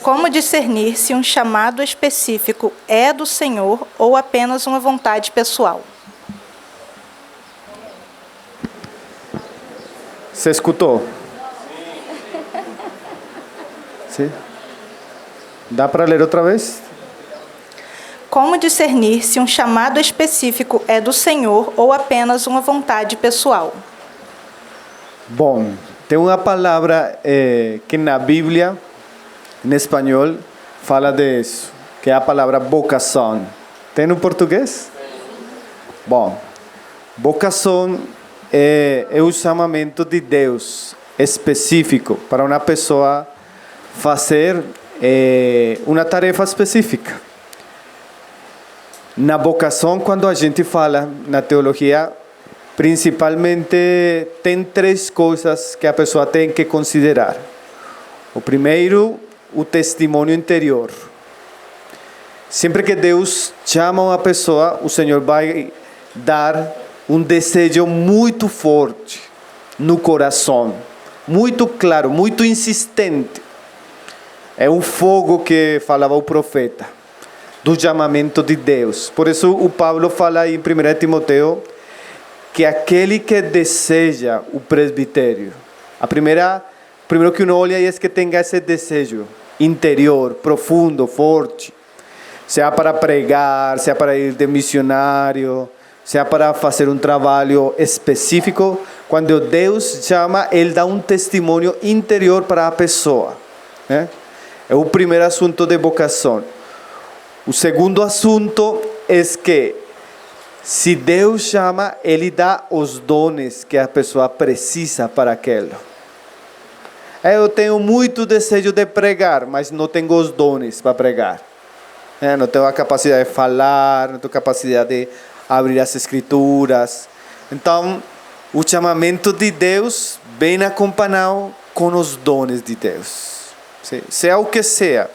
Como discernir se um chamado específico é do Senhor ou apenas uma vontade pessoal? Você escutou? Sim. Dá para ler outra vez? Como discernir se um chamado específico é do Senhor ou apenas uma vontade pessoal? Bom, tem uma palavra que na Bíblia, em espanhol, fala disso, que é a palavra vocação. Tem no português? Bom, vocação é o chamamento de Deus específico para uma pessoa fazer uma tarefa específica. Na vocação, quando a gente fala na teologia, principalmente tem três coisas que a pessoa tem que considerar. O primeiro, o testemunho interior. Sempre que Deus chama uma pessoa, o Senhor vai dar um desejo muito forte no coração, muito claro, muito insistente. É um fogo que falava o profeta, do chamamento de Deus. Por isso o Paulo fala em 1 Timoteo que aquele que deseja o presbitério, primeiro que uno olha é que tenha esse desejo interior, profundo, forte, seja para pregar, seja para ir de missionário, seja para fazer um trabalho específico. Quando Deus chama, Ele dá um testemunho interior para a pessoa, né? É o primeiro assunto de vocação. O segundo assunto é que se Deus chama, Ele dá os dons que a pessoa precisa para aquilo. Eu tenho muito desejo de pregar, mas não tenho os dons para pregar. Não tenho a capacidade de falar, não tenho a capacidade de abrir as escrituras. Então, o chamamento de Deus vem acompanhado com os dons de Deus. Seja o que seja.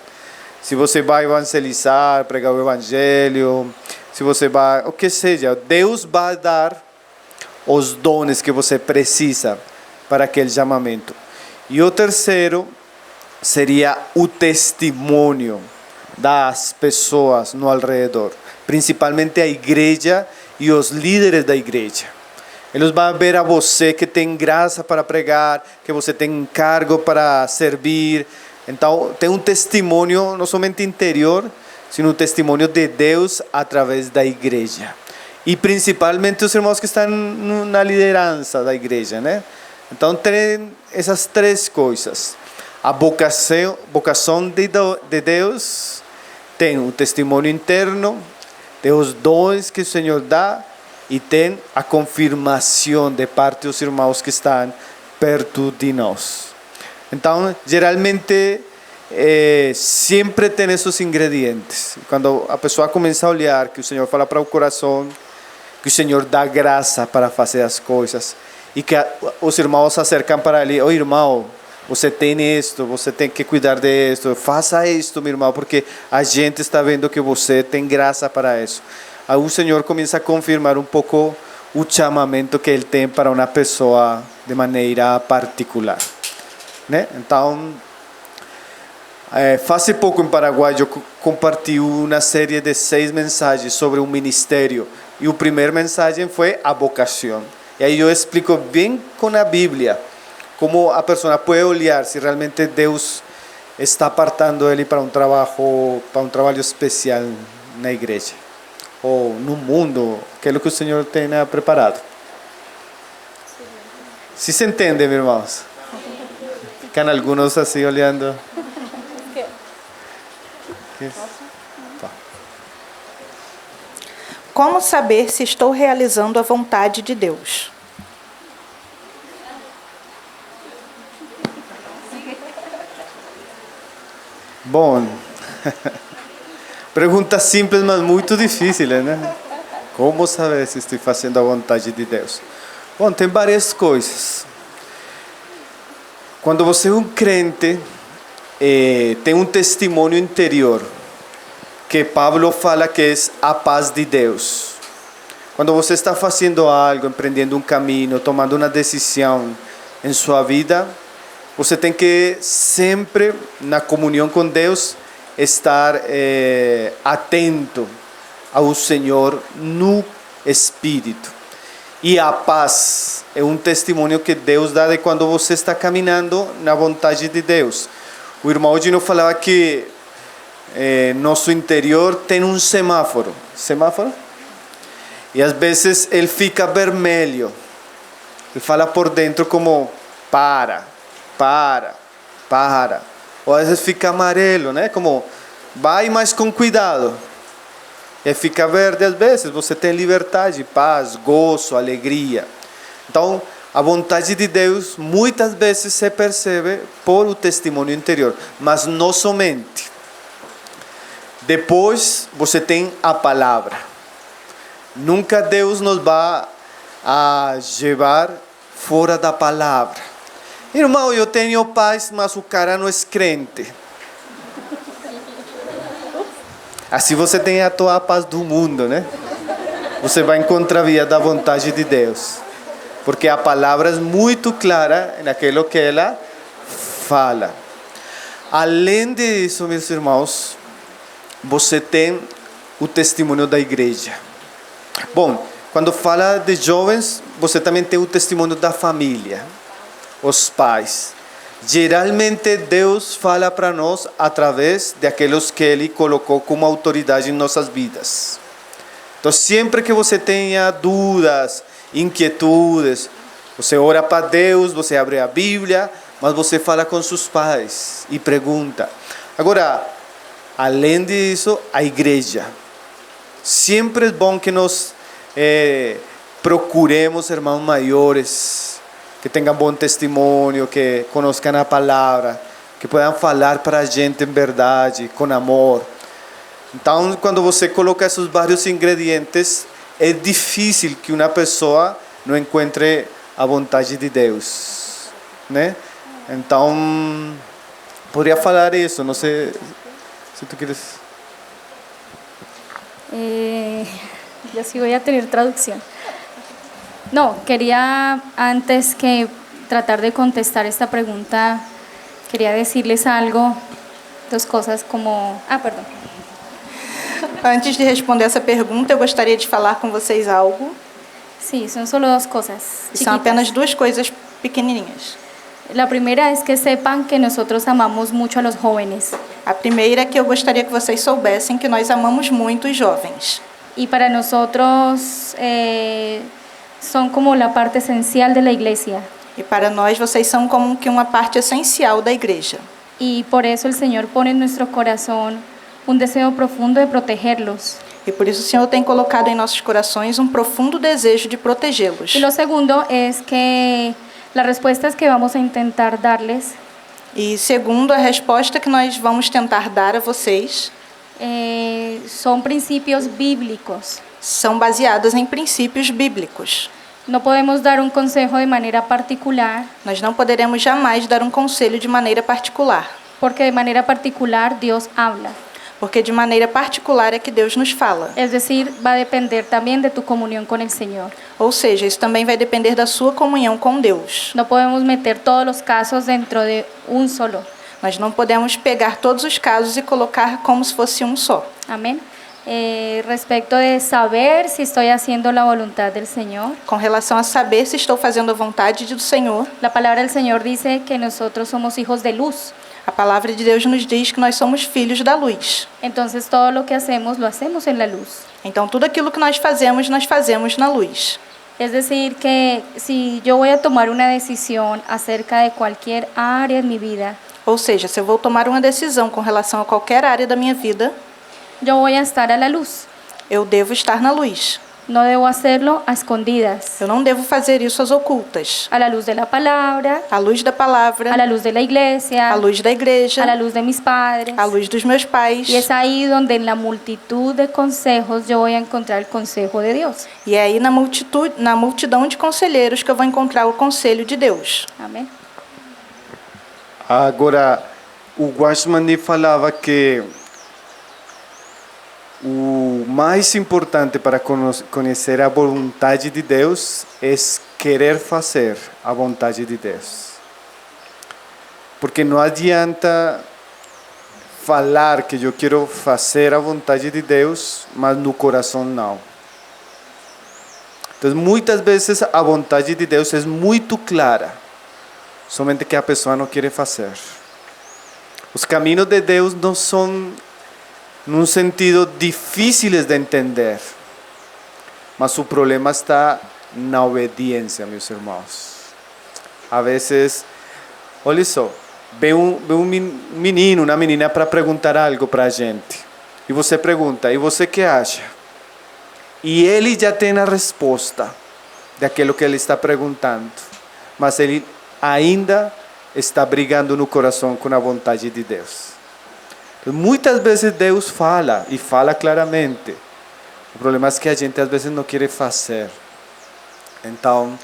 Se você vai evangelizar, pregar o evangelho, se você vai, o que seja, Deus vai dar os dons que você precisa para aquele chamamento. E o terceiro seria o testemunho das pessoas no alrededor, principalmente a igreja e os líderes da igreja. Eles vão ver a você que tem graça para pregar, que você tem encargo para servir. Então, tem um testemunho não somente interior, sino um testemunho de Deus através da igreja. E principalmente os irmãos que estão na liderança da igreja, né? Então, tem essas três coisas. A vocação de Deus, tem o testemunho interno, tem os dons que o Senhor dá e tem a confirmação de parte dos irmãos que estão perto de nós. Então, geralmente, sempre tem esses ingredientes. Quando a pessoa começa a olhar que o Senhor fala para o coração, que o Senhor dá graça para fazer as coisas, e que os irmãos se acercam para ele: "Ô irmão, você tem isto, você tem que cuidar disto, faça isto, meu irmão, porque a gente está vendo que você tem graça para isso." Aí o Senhor começa a confirmar um pouco o chamamento que Ele tem para uma pessoa de maneira particular, né? Então, faz pouco em Paraguai eu compartilhei uma série de 6 mensagens sobre o ministério, e a primeira mensagem foi a vocação. E aí eu explico bem com a Bíblia como a pessoa pode olhar se realmente Deus está apartando ele para um trabalho especial na igreja ou no mundo, aquilo que o Senhor tem preparado. Se se entende, meus irmãos? Ficam alguns assim olhando. Como saber se estou realizando a vontade de Deus? Bom, pergunta simples, mas muito difícil, né? Como saber se estou fazendo a vontade de Deus? Bom, tem várias coisas. Quando você é um crente, tem um testemunho interior, que Pablo fala que é a paz de Deus. Quando você está fazendo algo, empreendendo um caminho, tomando uma decisão em sua vida, você tem que sempre, na comunhão com Deus, estar atento ao Senhor no Espírito. E a paz é um testemunho que Deus dá de quando você está caminhando na vontade de Deus. O irmão Gino falava que nosso interior tem um semáforo. Semáforo? E às vezes ele fica vermelho. Ele fala por dentro como para. Ou às vezes fica amarelo, né? Como vai, mas com cuidado. E fica verde às vezes. Você tem liberdade, paz, gozo, alegria. Então, a vontade de Deus muitas vezes se percebe por o testemunho interior, mas não somente. Depois você tem a palavra. Nunca Deus nos vai a levar fora da palavra. Irmão, eu tenho paz, mas o cara não é crente. Assim você tem a tua paz do mundo, né? Você vai encontrar a via da vontade de Deus. Porque a palavra é muito clara naquilo que ela fala. Além disso, meus irmãos, você tem o testemunho da igreja. Bom, quando fala de jovens, você também tem o testemunho da família, os pais. Geralmente Deus fala para nós através daqueles que Ele colocou como autoridade em nossas vidas. Então, sempre que você tenha dúvidas, inquietudes, você ora para Deus, você abre a Bíblia, mas você fala com seus pais e pergunta. Agora, além disso, a igreja. Sempre é bom que nós procuremos irmãos maiores, que tenham bom testemunho, que conozcam a palavra, que possam falar para a gente em verdade, com amor. Então, quando você coloca esses vários ingredientes, é difícil que uma pessoa não encontre a vontade de Deus, né? Então, poderia falar isso, não sei se tu quieres. Yo sí voy a tener traducción. No, quería antes que tratar de contestar esta pregunta, quería decirles algo, dos cosas como... perdón. Antes de responder essa pergunta, eu gostaria de falar com vocês algo. Sí, son solo dos cosas. São apenas duas coisas pequenininhas. La primera es que sepan que nosotros amamos mucho a los jóvenes. A primeira é que eu gostaria que vocês soubessem que nós amamos muito os jovens. Y para nosotros son como la parte esencial de la iglesia. E para nós, vocês são como que uma parte essencial da igreja. Y por eso el Señor pone en nuestro corazón un deseo profundo de protegerlos. E por isso o Senhor tem colocado em nossos corações um profundo desejo de protegê-los. Y lo segundo es que las respuestas que vamos a intentar darles E segundo, a resposta que nós vamos tentar dar a vocês son principios bíblicos. são baseadas em princípios bíblicos. No podemos dar un consejo de manera particular, Nós não poderemos jamais dar um conselho de maneira particular, porque de manera particular Dios habla. porque de maneira particular é que Deus nos fala. Es decir, va a depender también de tu comunión con el Señor. Ou seja, isso também vai depender da sua comunhão com Deus. No podemos meter todos los casos dentro de un solo. Nós não podemos pegar todos os casos e colocar como se fosse um só. Amén. Respecto de saber si estoy haciendo la voluntad del Señor, Com relação a saber se estou fazendo a vontade do Senhor, la palabra del Señor dice que nosotros somos hijos de luz. a palavra de Deus nos diz que nós somos filhos da luz. Entonces todo lo que hacemos lo hacemos en la luz. Então, tudo aquilo que nós fazemos na luz. Es decir, que si yo voy a tomar una decisión acerca de cualquier área en mi vida, Ou seja, se eu vou tomar uma decisão com relação a qualquer área da minha vida, yo voy a estar a la luz. eu devo estar na luz. No debo hacerlo a escondidas, Eu não devo fazer isso às ocultas. a la luz de la palabra, À luz da a palavra, la luz de la iglesia, à luz da igreja, a la luz de mis padres. à luz dos meus pais. Y es ahí donde en la multitud de consejos yo voy a encontrar el consejo de Dios. E é aí na multidão de conselheiros que eu vou encontrar o conselho de Deus. Amén. Agora, o Watchman falava que o mais importante para conhecer a vontade de Deus é querer fazer a vontade de Deus. Porque não adianta falar que eu quero fazer a vontade de Deus, mas no coração não. Então, muitas vezes a vontade de Deus é muito clara, somente que a pessoa não quer fazer. Os caminhos de Deus não são, num sentido, difíceis de entender, mas o problema está na obediência, meus irmãos. A vezes, olha só, vem um menino, uma menina para perguntar algo para a gente, e você pergunta, e você que acha? E ele já tem a resposta daquilo que ele está perguntando, mas ele ainda está brigando no coração com a vontade de Deus. Então, muitas vezes Deus fala, e fala claramente. O problema é que a gente às vezes não quer fazer. Então,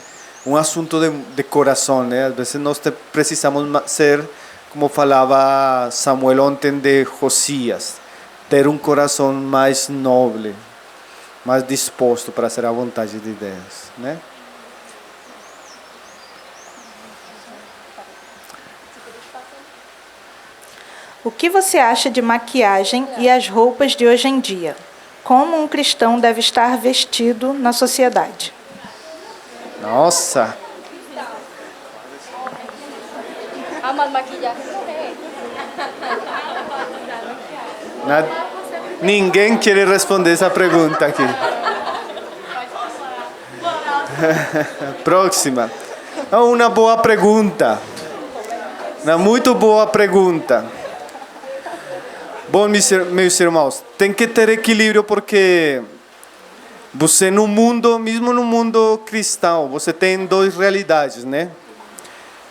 um assunto de coração, né? Às vezes nós precisamos ser, como falava Samuel ontem de Josias, ter um coração mais nobre, mais disposto para fazer a vontade de Deus, né? O que você acha de maquiagem e as roupas de hoje em dia? Como um cristão deve estar vestido na sociedade? Nossa! Ninguém quer responder essa pergunta aqui. Próxima. Uma boa pergunta. Uma muito boa pergunta. Bom, meus irmãos, tem que ter equilíbrio porque você no mundo, mesmo no mundo cristão, você tem duas realidades, né?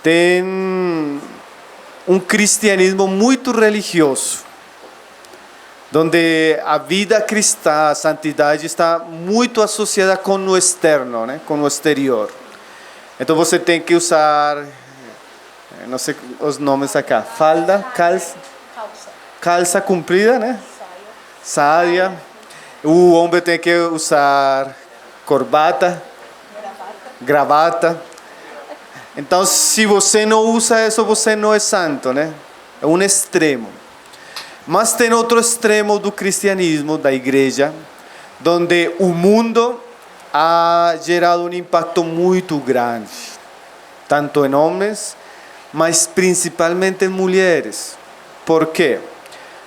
Tem um cristianismo muito religioso, onde a vida cristã, a santidade está muito associada com o externo, né? Com o exterior. Então você tem que usar, não sei os nomes acá, falda, calça comprida, né? Saia. O homem tem que usar corbata, gravata. Então, se você não usa isso, você não é santo, né? É um extremo. Mas tem outro extremo do cristianismo, da igreja, onde o mundo ha gerado um impacto muito grande, tanto em homens, mas principalmente em mulheres. Por quê?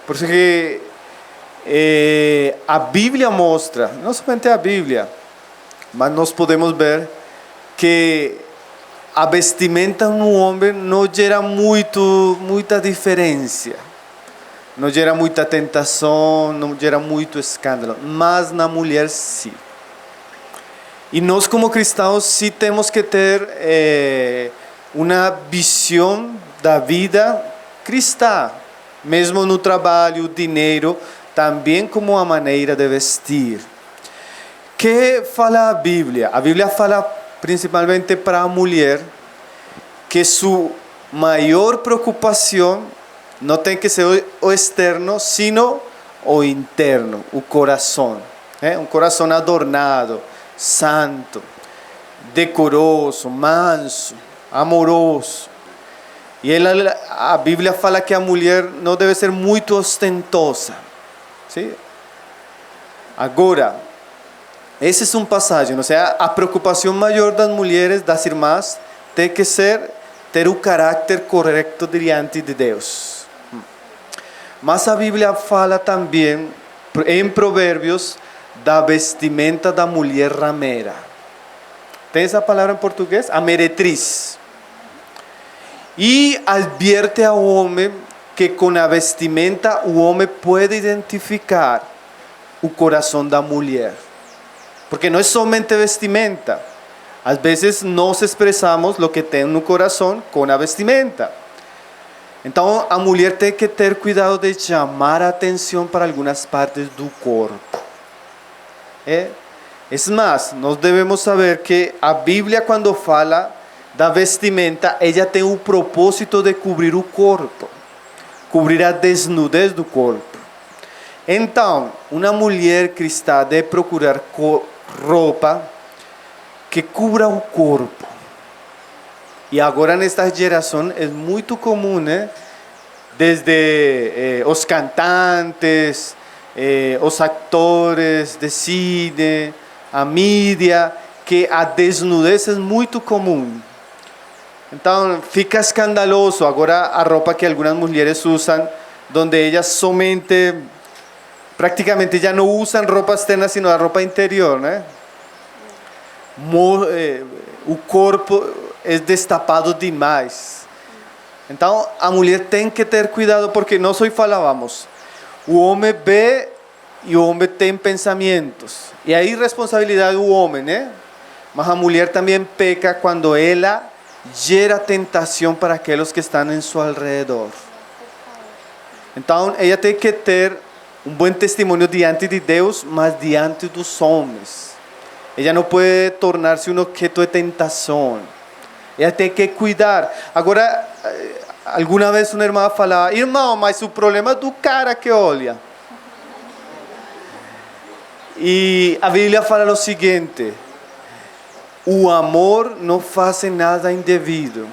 Porque a Bíblia mostra, não somente a Bíblia, mas nós podemos ver que a vestimenta no homem não gera muita diferença, não gera muita tentação, não gera muito escândalo, mas na mulher sim. E nós como cristãos sim temos que ter uma visão da vida cristã, mesmo no trabalho, dinheiro, também como uma maneira de vestir. Que fala a Bíblia? A Bíblia fala principalmente para a mulher que sua maior preocupação não tem que ser o externo, sino o interno, o coração. Um coração adornado, santo, decoroso, manso, amoroso. E a Bíblia fala que a mulher não deve ser muito ostentosa. Sim? Agora, essa é uma passagem, ou seja, a preocupação maior das mulheres, das irmãs, tem que ser ter o caráter correto diante de Deus. Mas a Bíblia fala também, em Provérbios, da vestimenta da mulher ramera. Tem essa palavra em português? A meretriz. E advierte ao homem que com a vestimenta o homem pode identificar o coração da mulher. Porque não é somente vestimenta. Às vezes nós expressamos o que tem no coração com a vestimenta. Então a mulher tem que ter cuidado de chamar a atenção para algumas partes do corpo. É mais, nós devemos saber que a Bíblia, quando fala da vestimenta, ela tem o propósito de cobrir o corpo, cobrir a desnudez do corpo. Então, uma mulher cristã deve procurar roupa que cubra o corpo. E agora nesta geração é muito comum, né? Desde os cantantes, os atores de cine, a mídia, que a desnudez é muito comum. Então fica escandaloso agora a roupa que algumas mulheres usam, onde elas somente, praticamente já não usam roupa externa, sino a roupa interior, né? O corpo é destapado demais. Então a mulher tem que ter cuidado, porque nós hoje falávamos, o homem vê e o homem tem pensamentos, e aí responsabilidade do homem, né? Mas a mulher também peca quando ela gera tentação para aqueles que estão em seu alrededor. Então ela tem que ter um bom testemunho diante de Deus, mas diante dos homens. Ela não pode tornar-se um objeto de tentação. Ela tem que cuidar. Agora, alguma vez uma irmã falava, irmão, mas o problema é do cara que olha. E a Bíblia fala o seguinte: o amor não faz nada indevido.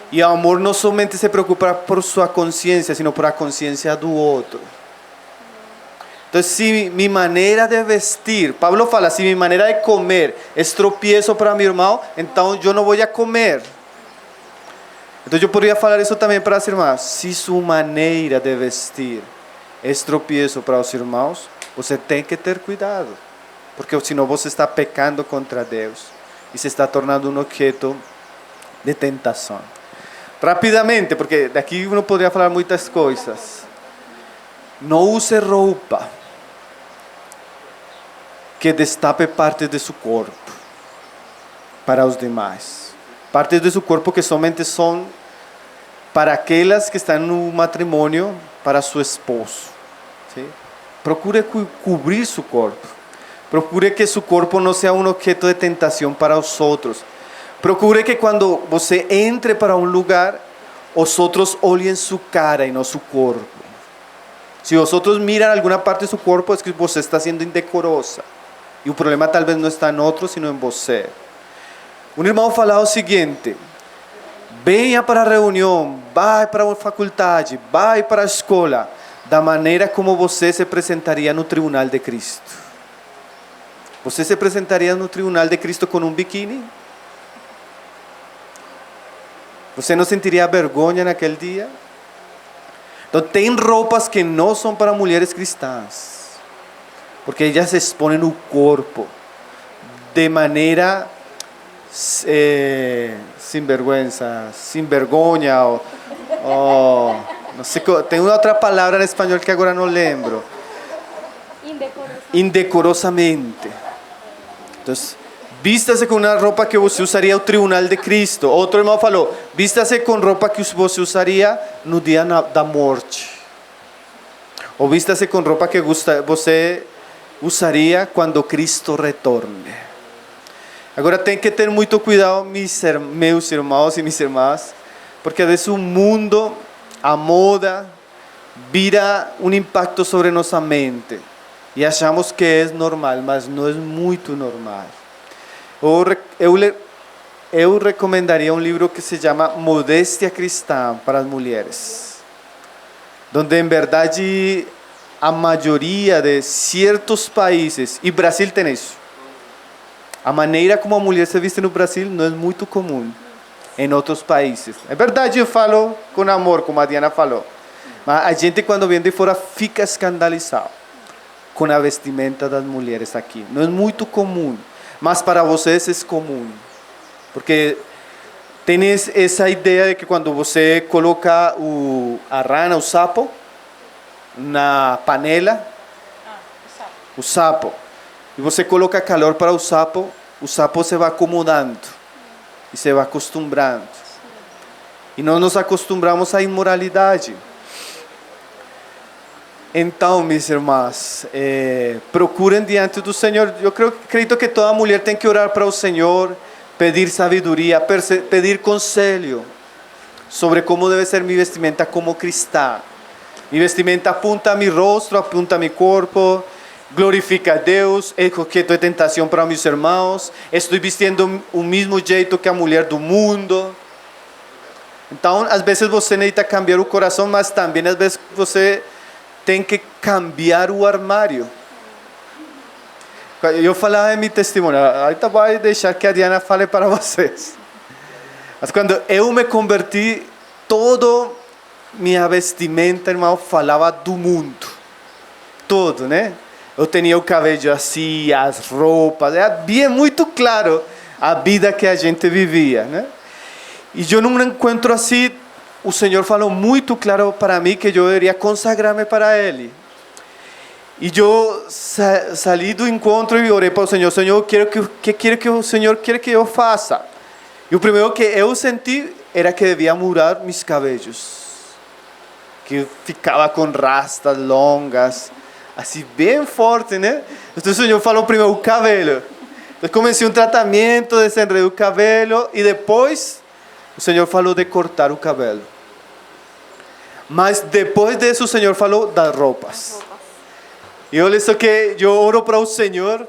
E o amor não somente se preocupa por sua consciência, sino por a consciência do outro. Então, se minha maneira de vestir, Pablo fala, se minha maneira de comer é tropieço para meu irmão, então eu não vou comer. Então eu poderia falar isso também para as irmãs. Se sua maneira de vestir é tropieço para os irmãos, você tem que ter cuidado, porque senão você está pecando contra Deus e se está tornando um objeto de tentação. Rapidamente, porque daqui uno poderia falar muitas coisas. Não use roupa que destape parte de seu corpo para os demais. Partes de seu corpo que somente são para aquelas que estão no matrimônio, para seu esposo. ¿Sí? Procure cobrir seu corpo. Procure que seu corpo não seja um objeto de tentação para os outros. Procure que quando você entre para um lugar, os outros olhem sua cara e não seu corpo. Se os outros miram alguma parte do seu corpo, é que você está sendo indecorosa. E o problema talvez não está em outro, sino em você. Um irmão falava o seguinte: venha para a reunião, vai para a faculdade, vai para a escola, da maneira como você se apresentaria no tribunal de Cristo. Você se apresentaria no tribunal de Cristo com um biquíni? Você não sentiria vergonha naquele dia? Então, tem roupas que não são para mulheres cristãs, porque ellas expõem o corpo de maneira sem vergonha, ou não sei, tem uma outra palavra em espanhol que agora não lembro. Indecorosamente. Então, vista-se com uma roupa que você usaria no tribunal de Cristo. Outro irmão falou, vista-se com roupa que você usaria no dia da morte. Ou vista-se com roupa que você usaria quando Cristo retorne. Agora tem que ter muito cuidado, meus irmãos e minhas irmãs, porque desse mundo, a moda, vira um impacto sobre nossa mente. E achamos que é normal, mas não é muito normal. Eu recomendaria um livro que se chama Modéstia Cristã para as Mulheres, onde em verdade a maioria de certos países, e Brasil tem isso, a maneira como a mulher se veste no Brasil não é muito comum em outros países. É verdade, eu falo com amor, como a Diana falou, mas a gente quando vem de fora fica escandalizado com a vestimenta das mulheres aqui. Não é muito comum. Mas para vocês é comum, porque tem essa ideia de que quando você coloca a rana, o sapo, na panela, o sapo, e você coloca calor para o sapo se vai acomodando e se vai acostumando. E nós nos acostumamos à imoralidade. Então, minhas irmãs, procurem diante do Senhor. Eu acredito que toda mulher tem que orar para o Senhor, pedir sabedoria, pedir conselho sobre como deve ser minha vestimenta como cristã. Minha vestimenta apunta a meu rosto, apunta a meu corpo, glorifica a Deus, é objeto de tentação para meus irmãos, estou vestindo o mesmo jeito que a mulher do mundo. Então, às vezes você necessita cambiar o coração, mas também às vezes você tem que cambiar o armário. Eu falava em meu testemunho, ahorita vou deixar que a Diana fale para vocês. Mas quando eu me converti, toda minha vestimenta, irmão, falava do mundo. Todo, né? Eu tinha o cabelo assim, as roupas, era bem muito claro a vida que a gente vivia, né? E eu num encontro assim, o Senhor falou muito claro para mim que eu deveria consagrar-me para Ele. E eu saí do encontro e orei para o Senhor. Senhor, que o Senhor quer que eu faça? E o primeiro que eu senti era que devia mudar meus cabelos. Que ficava com rastas longas, assim bem forte, né? Então o Senhor falou primeiro o cabelo. Então comecei um tratamento, desenredei o cabelo e depois o Senhor falou de cortar o cabelo. Mas depois disso o Senhor falou das roupas. E olha só que eu oro para o Senhor.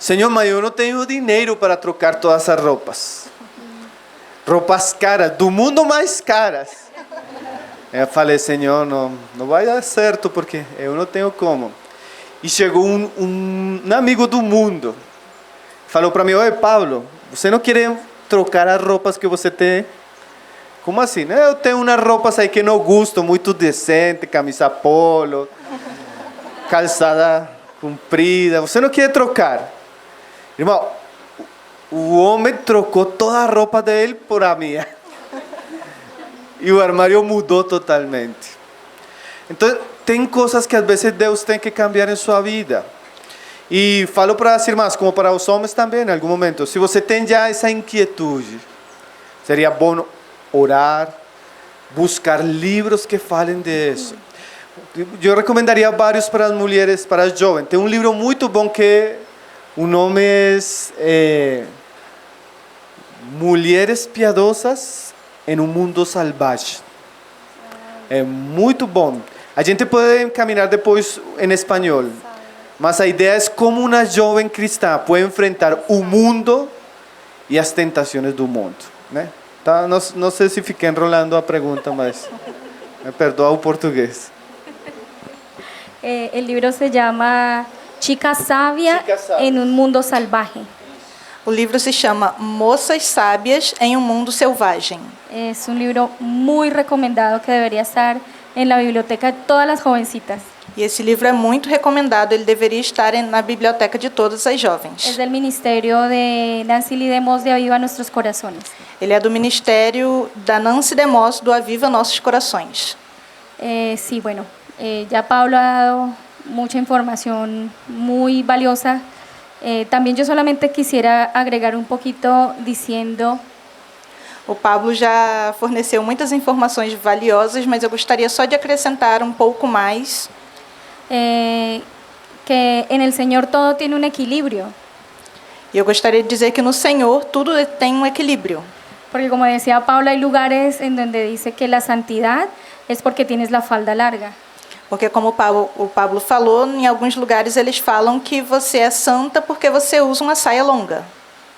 Senhor, mas eu não tenho dinheiro para trocar todas as roupas. Roupas caras, do mundo mais caras. Eu falei, Senhor, não vai dar certo porque eu não tenho como. E chegou um amigo do mundo. Falou para mim, oi Pablo, você não quer trocar as roupas que você tem? Como assim? Eu tenho umas roupas aí que não gosto, muito decente, camisa polo, calçada comprida. Você não quer trocar? Irmão, o homem trocou toda a roupa dele por a minha. E o armário mudou totalmente. Então, tem coisas que às vezes Deus tem que cambiar em sua vida. E falo para as irmãs, como para os homens também, em algum momento. Se você tem já essa inquietude, seria bom orar, buscar livros que falem disso. Eu recomendaria vários para as mulheres, para as jovens. Tem um livro muito bom que o nome é Mulheres Piadosas em um Mundo Salvaje. É muito bom. A gente pode encaminhar depois em espanhol. Mas a ideia é como uma jovem cristã pode enfrentar o mundo e as tentações do mundo, né? Tá? Não sei se fiquei enrolando a pergunta, mas me perdoa o português. El libro se llama Chica Sabia en un Mundo Salvaje. O livro se chama Moças Sábias em um Mundo Selvagem. Es un libro muy recomendado que debería estar en la biblioteca de todas las jovencitas. E esse livro é muito recomendado, ele deveria estar na biblioteca de todas as jovens. Es del ministerio de Nancy Lee DeMoss de Aviva Nuestros Corazones. Ele é do ministério da Nancy DeMoss do Aviva Nossos Corações. Sí, bueno, ya Pablo ha dado mucha información muy valiosa. También yo solamente quisiera agregar un poquito diciendo... O Pablo já forneceu muitas informações valiosas, mas eu gostaria só de acrescentar um pouco mais. Que en el Señor todo tiene un equilibrio. E eu gostaria de dizer que no Senhor tudo tem um equilíbrio. Porque como decía Pablo, hay lugares en donde dice que la santidad es porque tienes la falda larga. Porque como o Pablo falou, em alguns lugares eles falam que você é santa porque você usa uma saia longa.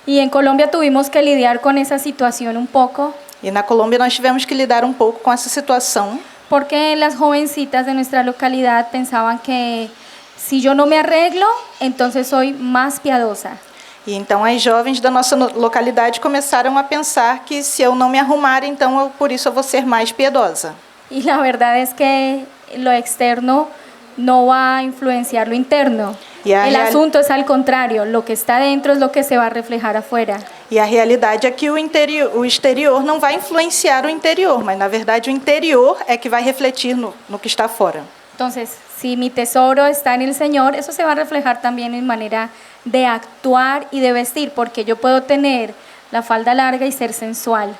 Y en Colombia tuvimos que lidiar con esa situación un poco. E na Colômbia nós tivemos que lidar um pouco com essa situação. Porque las jovencitas de nuestra localidad pensaban que si yo no me arreglo, entonces soy más piadosa. E então as jovens da nossa localidade começaram a pensar que se eu não me arrumar, então por isso eu vou ser mais piedosa. Y la verdad es que lo externo no va a influenciar lo interno. El asunto es al contrario, lo que está dentro es lo que se va a reflejar afuera. E a realidade é que o exterior não vai influenciar o interior, mas na verdade o interior é que vai refletir no que está fora. Entonces, si mi tesoro está en el Señor, eso se va a reflejar también en manera de actuar y de vestir, porque yo puedo tener la falda larga y ser sensual.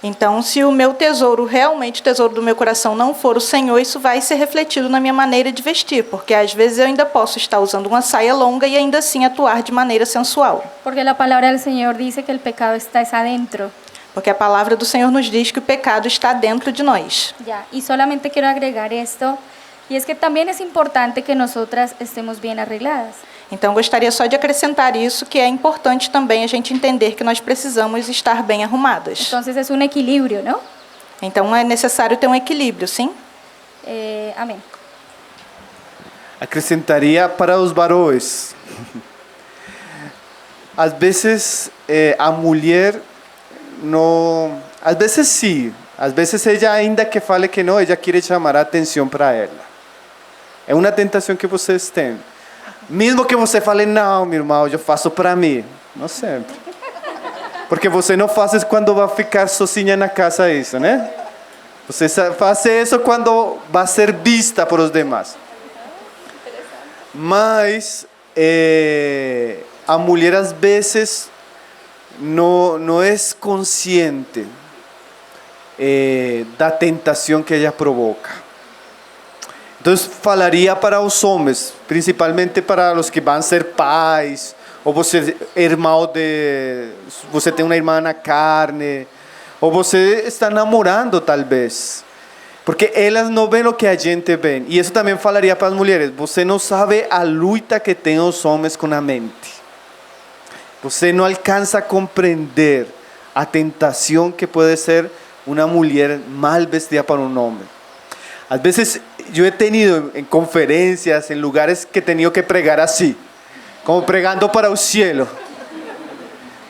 Então, se o meu tesouro, realmente o tesouro do meu coração não for o Senhor, isso vai ser refletido na minha maneira de vestir, porque às vezes eu ainda posso estar usando uma saia longa e ainda assim atuar de maneira sensual. Porque a palavra do Senhor diz que o pecado está adentro. Porque a palavra do Senhor nos diz que o pecado está dentro de nós. Ya, y solamente quiero agregar esto, Y es que también es importante que nosotras estemos bien arregladas. Então, gostaria só de acrescentar isso, que é importante também a gente entender que nós precisamos estar bem arrumadas. Entonces es un equilibrio, ¿no? Então, é necessário ter um equilíbrio, sim? Amén. Acrescentaria para os varões. Às vezes a mulher não, às vezes sim, às vezes ela ainda que fale que não, ela quer chamar a atenção para ela. É uma tentação que vocês têm. Mesmo que você fale, não, meu irmão, eu faço para mim. Não sempre. Porque você não faz isso quando vai ficar sozinha na casa, isso, né? Você faz isso quando vai ser vista por os demais. Mas a mulher às vezes não é consciente da tentação que ela provoca. Então, falaria para os homens, principalmente para os que vão ser pais, ou você é irmão você tem uma irmã na carne, ou você está namorando talvez. Porque elas não veem o que a gente vê. E isso também falaria para as mulheres. Você não sabe a luta que tem os homens com a mente. Você não alcança a compreender a tentação que pode ser uma mulher mal vestida para um homem. Às vezes, eu he tenido em conferências, em lugares que he tenido que pregar assim, como pregando para o cielo.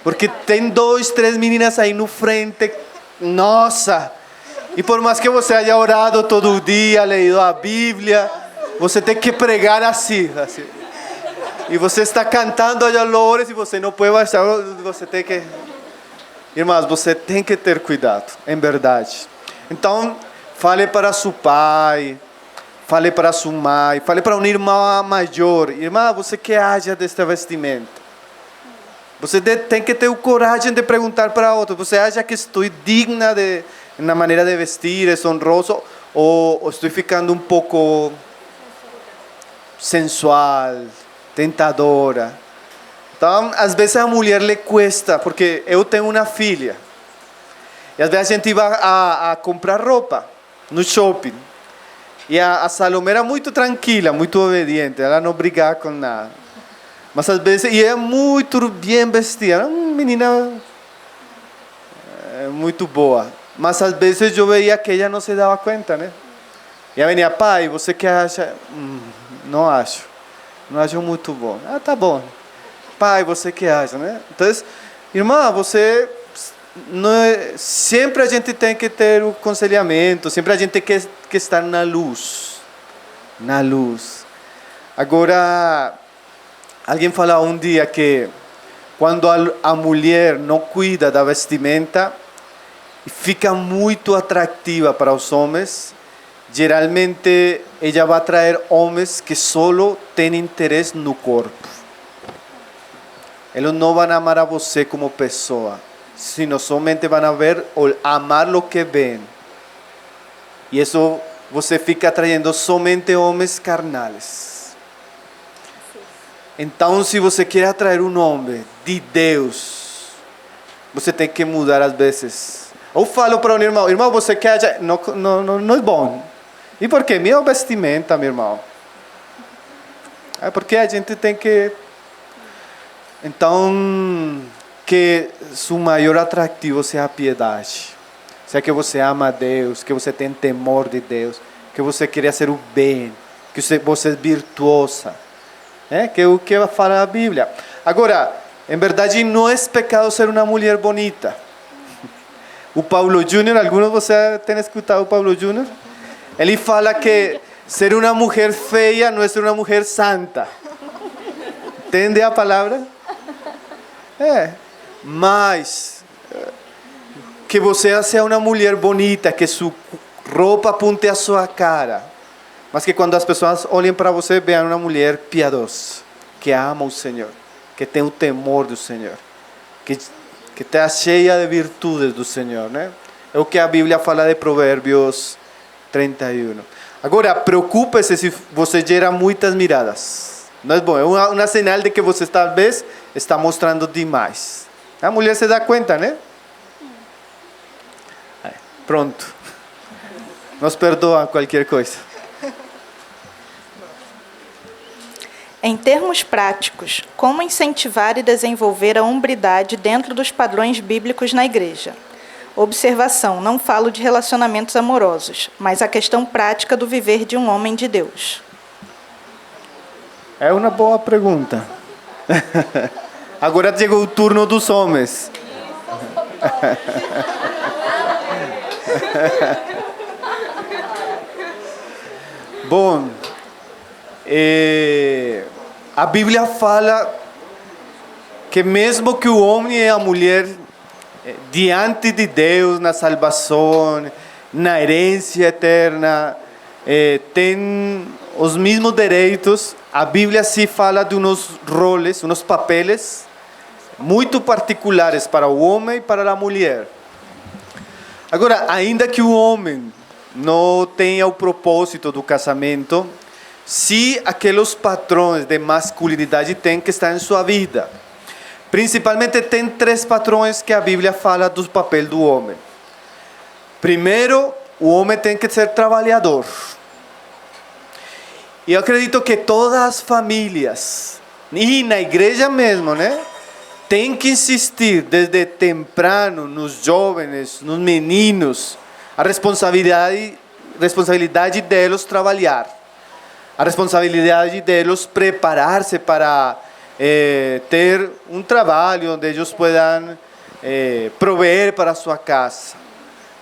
Porque tem 2, 3 meninas aí no frente. Nossa! E por mais que você haya orado todo dia, leído a Bíblia, você tem que pregar assim. E você está cantando a louvores e você não pode baixar, você tem que... Irmãos, você tem que ter cuidado, em verdade. Então, fale para seu pai, fale para sua mãe, fale para uma irmã maior. Irmã, você que acha desta vestimenta? Você tem que ter o coragem de perguntar para outro. Você acha que estou digna na maneira de vestir, é honroso, ou estou ficando um pouco sensual, tentadora? Então, às vezes a mulher lhe cuesta, porque eu tenho uma filha. E às vezes a gente vai a comprar roupa no shopping. E a Salomé era muito tranquila, muito obediente, ela não brigava com nada. Mas às vezes, e é muito bem vestida, é uma menina muito boa. Mas às vezes eu veia que ela não se dava conta, né? E ela venia, pai, você que acha? Não acho muito bom. Ah, tá bom. Pai, você que acha, né? Então, irmã, você... sempre a gente tem que ter o aconselhamento, sempre a gente tem que estar na luz. Na luz. Agora... Alguém falou um dia que quando a mulher não cuida da vestimenta e fica muito atrativa para os homens, geralmente ela vai atrair homens que só têm interesse no corpo. Eles não vão amar a você como pessoa, sino somente vão ver ou amar o que vêem. E isso você fica atraindo somente homens carnais. Então, se você quer atrair um homem de Deus, você tem que mudar às vezes. Ou falo para um irmão, irmão, você quer... Não é bom. E por quê? Minha vestimenta, meu irmão. É porque a gente tem que... Então, que seu maior atrativo seja a piedade. Seja que você ama a Deus, que você tem temor de Deus, que você quer fazer o bem, que você é virtuosa. Que é o que fala a Bíblia. Agora, em verdade, não é pecado ser uma mulher bonita. O Paulo Júnior, alguns de vocês têm escutado o Paulo Júnior? Ele fala que ser uma mulher feia não é ser uma mulher santa. Entende a palavra? Mas que você seja uma mulher bonita, que sua roupa aponte a sua cara. Mas que quando as pessoas olhem para você, vejam uma mulher piedosa, que ama o Senhor, que tem o temor do Senhor, que está cheia de virtudes do Senhor, né? É o que a Bíblia fala de Provérbios 31. Agora, preocupe-se se você gera muitas miradas. Não é bom, é uma sinal de que você talvez está mostrando demais. A mulher se dá conta, né? Pronto. Nos perdoa qualquer coisa. Em termos práticos, como incentivar e desenvolver a hombridade dentro dos padrões bíblicos na igreja? Observação: não falo de relacionamentos amorosos, mas a questão prática do viver de um homem de Deus. É uma boa pergunta. Agora chegou o turno dos homens. Bom, a Bíblia fala que mesmo que o homem e a mulher, diante de Deus, na salvação, na herência eterna, têm os mesmos direitos, a Bíblia sim fala de uns roles, uns papeles muito particulares para o homem e para a mulher. Agora, ainda que o homem não tenha o propósito do casamento, se aqueles padrões de masculinidade têm que estar em sua vida. Principalmente tem 3 padrões que a Bíblia fala do papel do homem. Primeiro, o homem tem que ser trabalhador. E eu acredito que todas as famílias, e na igreja mesmo, né, tem que insistir desde temprano nos jovens, nos meninos, a responsabilidade deles trabalhar, a responsabilidade deles preparar-se para ter um trabalho onde eles possam prover para a sua casa.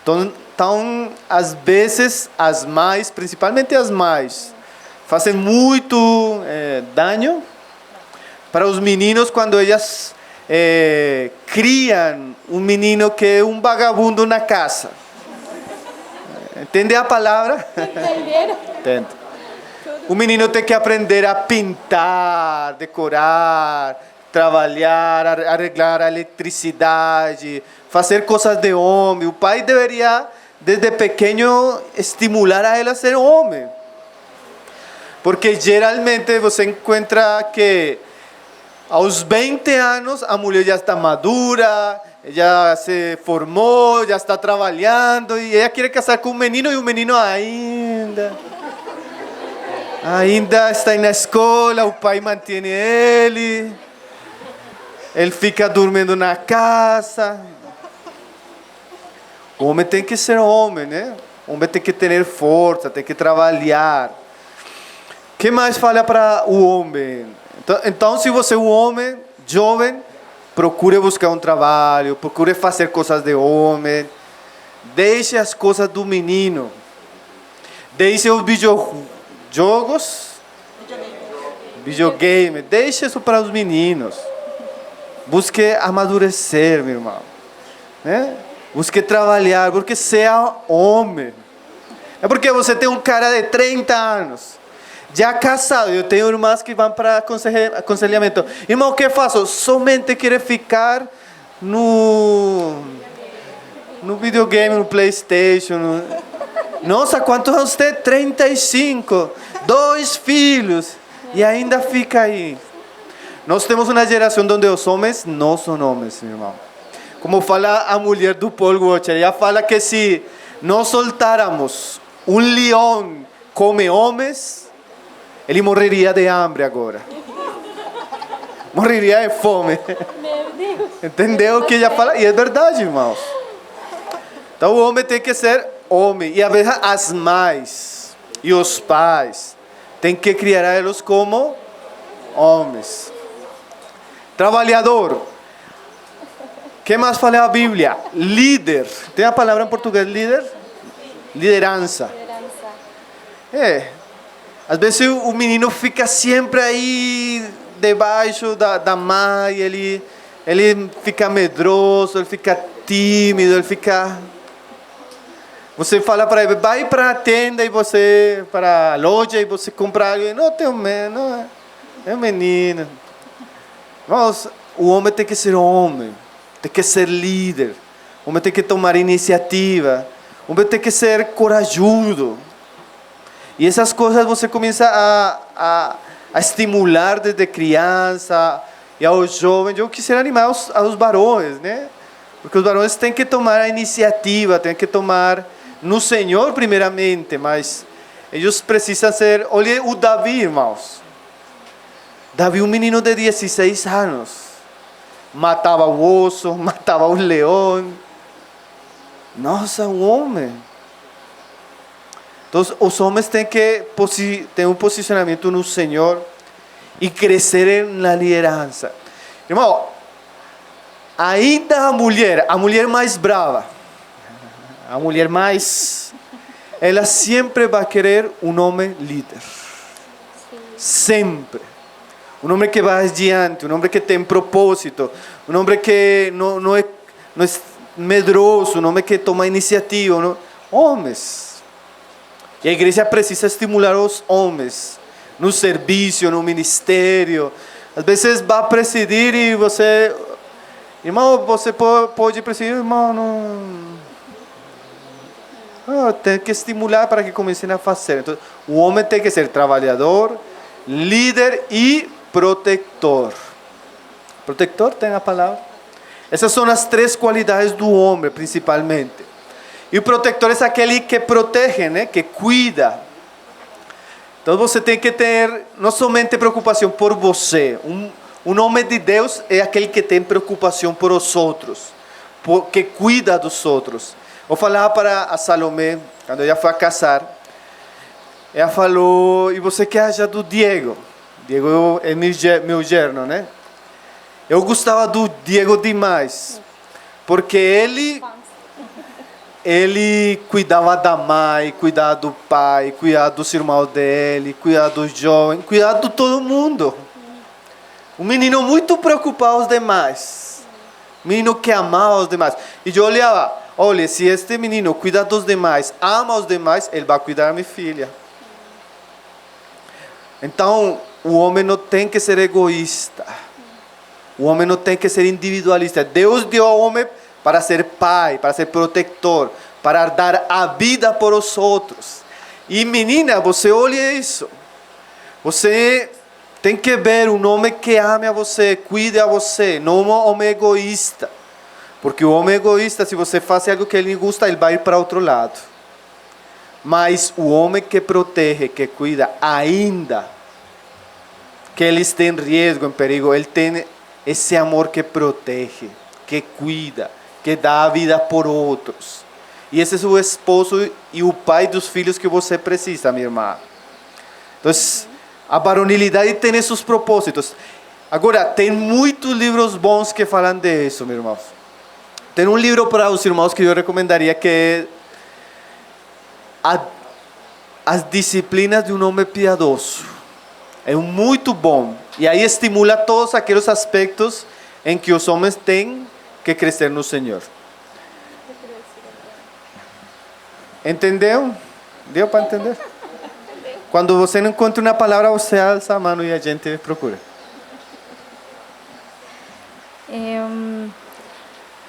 Então, às vezes, as mães, principalmente as mães, fazem muito dano para os meninos quando elas criam um menino que é um vagabundo na casa. Entende a palavra? Entenderam? Entendo. O menino tem que aprender a pintar, decorar, trabalhar, arreglar a eletricidade, fazer coisas de homem. O pai deveria, desde pequeno, estimular a ele a ser homem. Porque geralmente você encontra que aos 20 anos a mulher já está madura, já se formou, já está trabalhando e ela quer casar com um menino e o menino ainda está na escola, o pai mantém ele fica dormindo na casa. O homem tem que ser homem, né? O homem tem que ter força, tem que trabalhar. O que mais fala para o homem? Então, se você é um homem jovem, procure buscar um trabalho, procure fazer coisas de homem, deixe as coisas do menino, deixe os videogame, deixe isso para os meninos. Busque amadurecer, meu irmão, né? Busque trabalhar, porque seja homem. É porque você tem um cara de 30 anos, já casado. Eu tenho irmãs que vão para aconselhamento. Irmão, o que faço? Somente quero ficar no videogame, no PlayStation. Nossa, quantos anos tem? 35. 2 filhos. E ainda fica aí. Nós temos uma geração onde os homens não são homens, meu irmão. Como fala a mulher do Paul Washer, ela fala que se nós soltáramos um leão come homens, ele morreria de hambre agora. Morreria de fome. Meu Deus. Entendeu o que ela fala? E é verdade, irmãos. Então o homem tem que ser homem. E às vezes as mães e os pais têm que criar eles como homens. Trabalhador. O que mais fala a Bíblia? Líder. Tem a palavra em português, líder? Liderança. Às vezes o menino fica sempre aí debaixo da mãe, ele fica medroso, ele fica tímido, ele fica... Você fala para ele, vai para a tenda e você, para a loja e você compra algo, não tenho medo, não, é um menino. Mas o homem tem que ser homem, tem que ser líder, o homem tem que tomar iniciativa, o homem tem que ser corajoso. E essas coisas você começa a estimular desde criança e aos jovens. Eu quisiera animar aos varões, né? Porque os varões têm que tomar a iniciativa, têm que tomar no Senhor primeiramente, mas eles precisam ser... Olha o Davi, irmãos. Davi, um menino de 16 anos, matava o osso, matava o leão. Nossa, um homem. Então, os homens têm que ter um posicionamento no Senhor e crescer na liderança. Irmão, ainda a mulher mais brava, a mulher mais, ela sempre vai querer um homem líder. Sempre. Um homem que vai adiante, um homem que tem propósito, um homem que não é medroso, um homem que toma iniciativa. Não? Homens. E a igreja precisa estimular os homens no serviço, no ministério. Às vezes vai presidir e você... Irmão, você pode presidir, irmão, não... tem que estimular para que comecem a fazer. Então, o homem tem que ser trabalhador, líder e protetor. Protetor tem a palavra? Essas são as 3 qualidades do homem, principalmente. E o protetor é aquele que protege, né? Que cuida. Então você tem que ter não somente preocupação por você. Um homem de Deus é aquele que tem preocupação por os outros, que cuida dos outros. Eu falava para a Salomé, quando ela foi a casar, ela falou: e você que acha do Diego? Diego é meu yerno, né? Eu gostava do Diego demais, porque ele cuidava da mãe, cuidava do pai, cuidava dos irmãos dele, cuidava dos jovens, cuidava de todo mundo. Um menino muito preocupado com os demais. Um menino que amava os demais. E eu olhava, olha, se este menino cuida dos demais, ama os demais, ele vai cuidar da minha filha. Então, o homem não tem que ser egoísta. O homem não tem que ser individualista. Deus deu ao homem para ser pai, para ser protetor, para dar a vida por os outros. E menina, você olha isso. Você tem que ver um homem que ame a você, cuide a você, não um homem egoísta. Porque o homem egoísta, se você faz algo que ele não gosta, ele vai ir para outro lado. Mas o homem que protege, que cuida, ainda que ele esteja em risco, em perigo, ele tem esse amor que protege, que cuida, que dá a vida por outros. E esse é o esposo e o pai dos filhos que você precisa, minha irmã. Então, a varonilidade tem esses propósitos. Agora, tem muitos livros bons que falam disso, meus irmãos. Tem um livro para os irmãos que eu recomendaria, que é As Disciplinas de um Homem Piedoso. É muito bom. E aí estimula todos aqueles aspectos em que os homens têm que crescer no Senhor. Entendeu? Deu para entender? Quando você não encontra uma palavra, você alça a mão e a gente procura.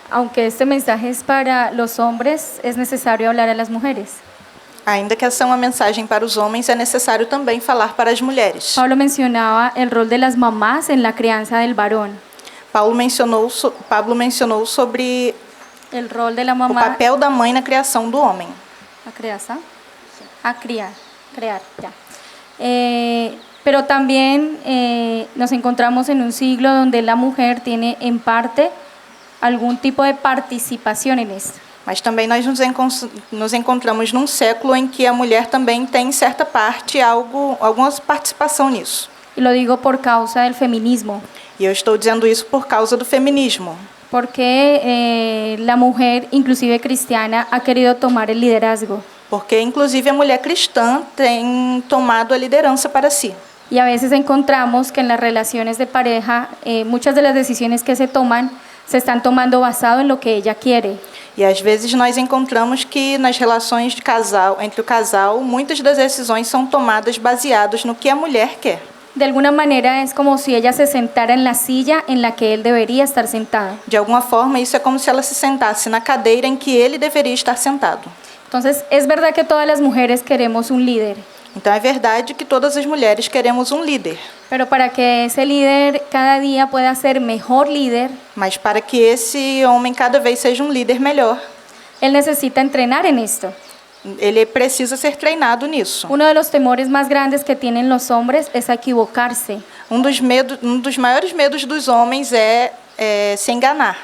Aunque este mensaje es para los hombres, es necesario hablar a las mujeres. Ainda que essa é uma mensagem para os homens, é necessário também falar para as mulheres. Pablo mencionaba el rol de las mamás en la crianza del varón. Pablo mencionou sobre El rol de la o mamá. papel da mãe na criação do homem. A crianza. A criar, ya. Pero también nos encontramos en un siglo donde la mujer tiene en parte algún tipo de participación en esto. Mas também nós nos encontramos num século em que a mulher também tem, em certa parte, alguma participação nisso. Y lo digo por causa del feminismo. E eu estou dizendo isso por causa do feminismo. Porque la mujer, inclusive cristiana, ha querido tomar el liderazgo. Porque, inclusive, a mulher cristã tem tomado a liderança para si. Y a veces encontramos que en las relaciones de pareja, muchas de las decisiones que se toman, se están tomando basado en lo que ella quiere. E às vezes nós encontramos que nas relações de casal, entre o casal, muitas das decisões são tomadas baseadas no que a mulher quer. De alguna manera es como si ella se sentara en la silla en la que él debería estar sentado. De alguma forma, isso é como se ela se sentasse na cadeira em que ele deveria estar sentado. Entonces, es verdad que todas las mujeres queremos un líder. Então é verdade que todas as mulheres queremos um líder. Pero para que ese líder cada día pueda ser mejor líder, Mas para que esse homem cada vez seja um líder melhor, él necesita entrenar en esto. ele precisa ser treinado nisso. Uno de los temores más grandes que tienen los hombres es a equivocarse. Um dos maiores medos dos homens é se enganar.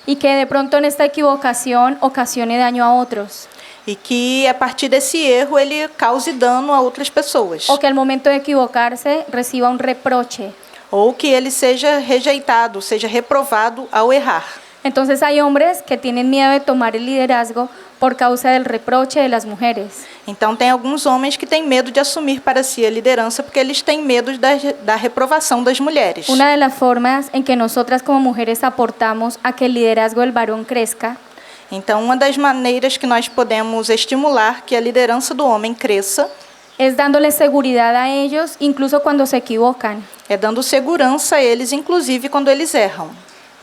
Y que de pronto en esta equivocación ocasione daño a otros. E que a partir desse erro ele cause dano a outras pessoas. O que al momento de equivocarse reciba un reproche. Ou que ele seja rejeitado, seja reprovado ao errar. Entonces hay hombres que tienen miedo de tomar el liderazgo por causa del reproche de las mujeres. Então tem alguns homens que têm medo de assumir para si a liderança porque eles têm medo da reprovação das mulheres. Una de las formas en que nosotras como mujeres aportamos a que el liderazgo del varón crezca Então uma das maneiras que nós podemos estimular que a liderança do homem cresça es dándole seguridad a ellos incluso cuando se equivocan. é dando segurança a eles, inclusive quando eles erram.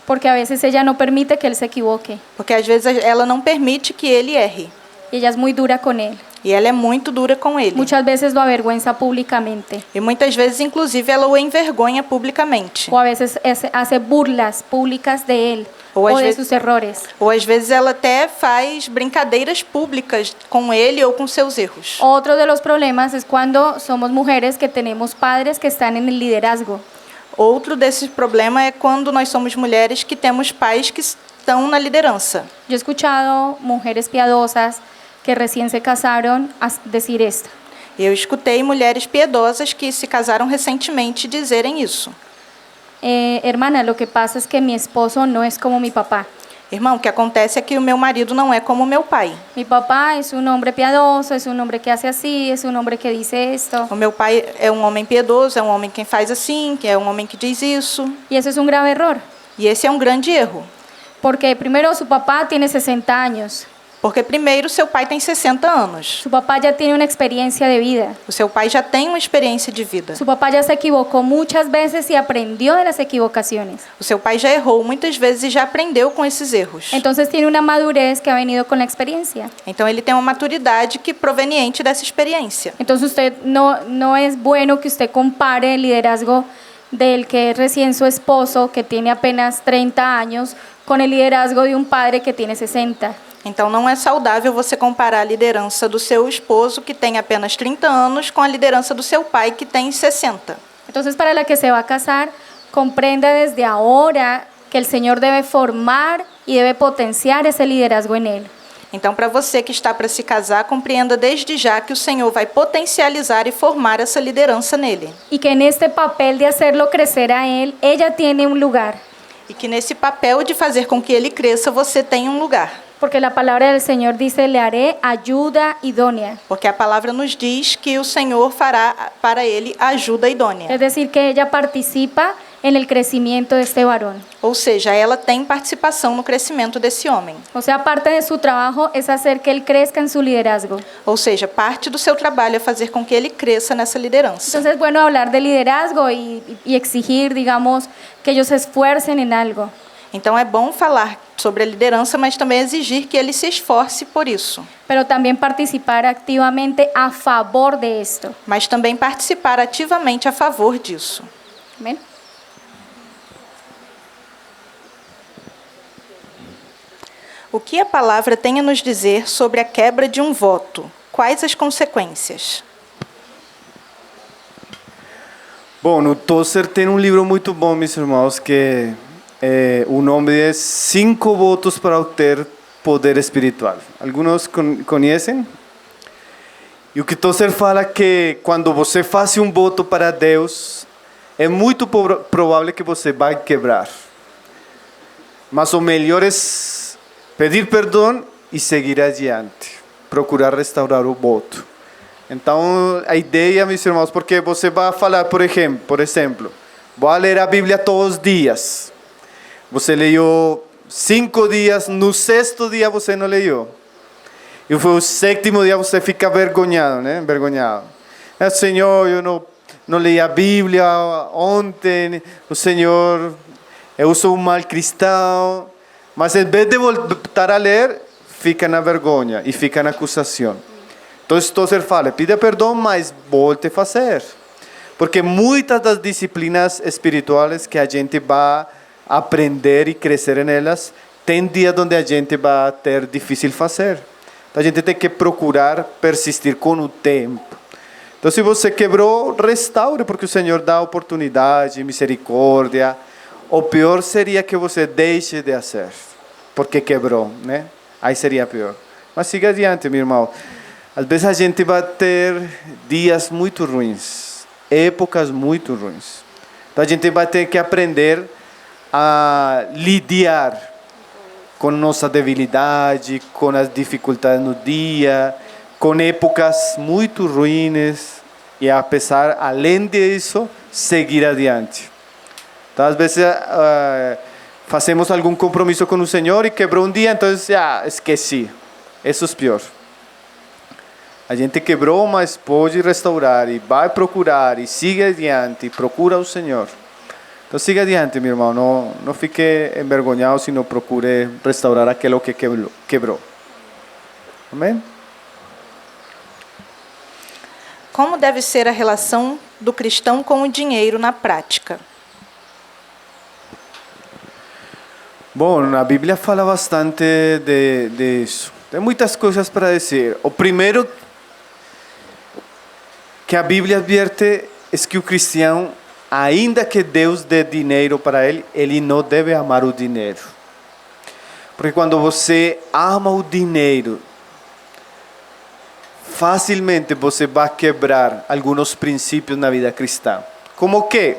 Porque a veces ella no permite que él se equivoque. Porque às vezes ela não permite que ele erre. Y ella es muy dura con él. E ela é muito dura com ele. Muchas veces lo avergüenza públicamente. E muitas vezes, inclusive, ela o envergonha publicamente. O a veces hace burlas públicas de él O às o de vezes- sus errores. Ou às vezes ela até faz brincadeiras públicas com ele ou com seus erros. Otro de los problemas es cuando somos mujeres que tenemos padres que están en el liderazgo. Outro desses problemas é quando nós somos mulheres que temos pais que estão na liderança. Yo he escuchado mujeres piadosas que recién se casaron decir esto. Eu escutei mulheres piedosas que se casaram recentemente dizerem isso. Hermana, lo que pasa es que mi esposo no es como mi papá. Irmão, o que acontece é que o meu marido não é como meu pai. Mi papá es un hombre piadoso, es un hombre que hace así, es un hombre que dice esto. O meu pai é um homem piedoso, é um homem que faz assim, que é um homem que diz isso. Y eso es un grave error. E esse é um grande erro. Porque primero su papá tiene 60 años. Porque primeiro seu pai tem 60 anos. Su papá ya tiene una experiencia de vida. O seu pai já tem uma experiência de vida. Su papá ya se equivocó muchas veces y aprendió de las equivocaciones. O seu pai já errou muitas vezes e já aprendeu com esses erros. Entonces tiene una madurez que ha venido con la experiencia. Então ele tem uma maturidade que proveniente dessa experiência. Entonces usted no es bueno que usted compare el liderazgo del que es recién su esposo, que tiene apenas 30 años, con el liderazgo de un padre que tiene 60. Então não é saudável você comparar a liderança do seu esposo, que tem apenas 30 anos, com a liderança do seu pai, que tem 60. Entonces, para la que se va a casar, comprenda desde ahora que el Señor debe formar y debe potenciar ese liderazgo en él. Então, para você que está para se casar, compreenda desde já que o Senhor vai potencializar e formar essa liderança nele. Y que en este papel de hacerlo crecer a él, ella tiene un lugar. E que nesse papel de fazer com que ele cresça, você tem um lugar. Porque la palabra del Señor dice, le haré ayuda idónea. Porque a palavra nos diz que o Senhor fará para ele ajuda idônea. Es decir, que ella participa en el crecimiento de este varón. Ou seja, ela tem participação no crescimento desse homem. O sea, parte de su trabajo es hacer que él crezca en su liderazgo. Ou seja, parte do seu trabalho é fazer com que ele cresça nessa liderança. Entonces es bueno hablar de liderazgo y exigir, digamos, que ellos se esfuercen en algo. Então é bom falar sobre a liderança, mas também exigir que ele se esforce por isso. Pero también participar activamente a favor de esto. Mas também participar ativamente a favor disso. Amén. O que a palavra tem a nos dizer sobre a quebra de um voto? Quais as consequências? Bom, no Tozer tem um livro muito bom, meus irmãos, que o nome é 5 votos para obter poder espiritual. Alguns conhecem? E o que Tozer fala que quando você faz um voto para Deus, é muito provável que você vai quebrar. Mas o melhor é pedir perdão e seguir adiante, procurar restaurar o voto. Então, a ideia, meus irmãos, porque você vai falar, por exemplo, vou ler a Bíblia todos os dias. Você leu 5 dias, no 6º dia você não leu. E foi o 7º dia você fica vergonhado, né? Envergonhado. Senhor, eu não li a Bíblia ontem. O Senhor, eu sou um mau cristão. Mas em vez de voltar a ler, fica na vergonha e fica na acusação. Então, Tozer fala, pida perdão, mas volte a fazer. Porque muitas das disciplinas espirituais que a gente vai aprender e crescer nelas, tem dias onde a gente vai ter difícil fazer. Então a gente tem que procurar persistir com o tempo. Então se você quebrou, restaure, porque o Senhor dá oportunidade, misericórdia. O pior seria que você deixe de fazer, porque quebrou, né? Aí seria pior. Mas siga adiante, meu irmão. Às vezes a gente vai ter dias muito ruins, épocas muito ruins. Então a gente vai ter que aprender a lidar com nossa debilidade, com as dificuldades no dia, com épocas muito ruins e, apesar, além disso, seguir adiante. Então, às vezes, fazemos algum compromisso com o Senhor e quebrou um dia, então, esqueci. Isso é pior. A gente quebrou, mas pode restaurar e vai procurar e siga adiante e procura o Senhor. Então siga adiante, meu irmão, não fique envergonhado, sino procure restaurar aquilo que quebrou. Amém? Como deve ser a relação do cristão com o dinheiro na prática? Bom, a Bíblia fala bastante disso. Tem muitas coisas para dizer. O primeiro que a Bíblia advierte é que o cristão, ainda que Deus dê dinheiro para ele não deve amar o dinheiro. Porque quando você ama o dinheiro, facilmente você vai quebrar alguns princípios na vida cristã. Como que?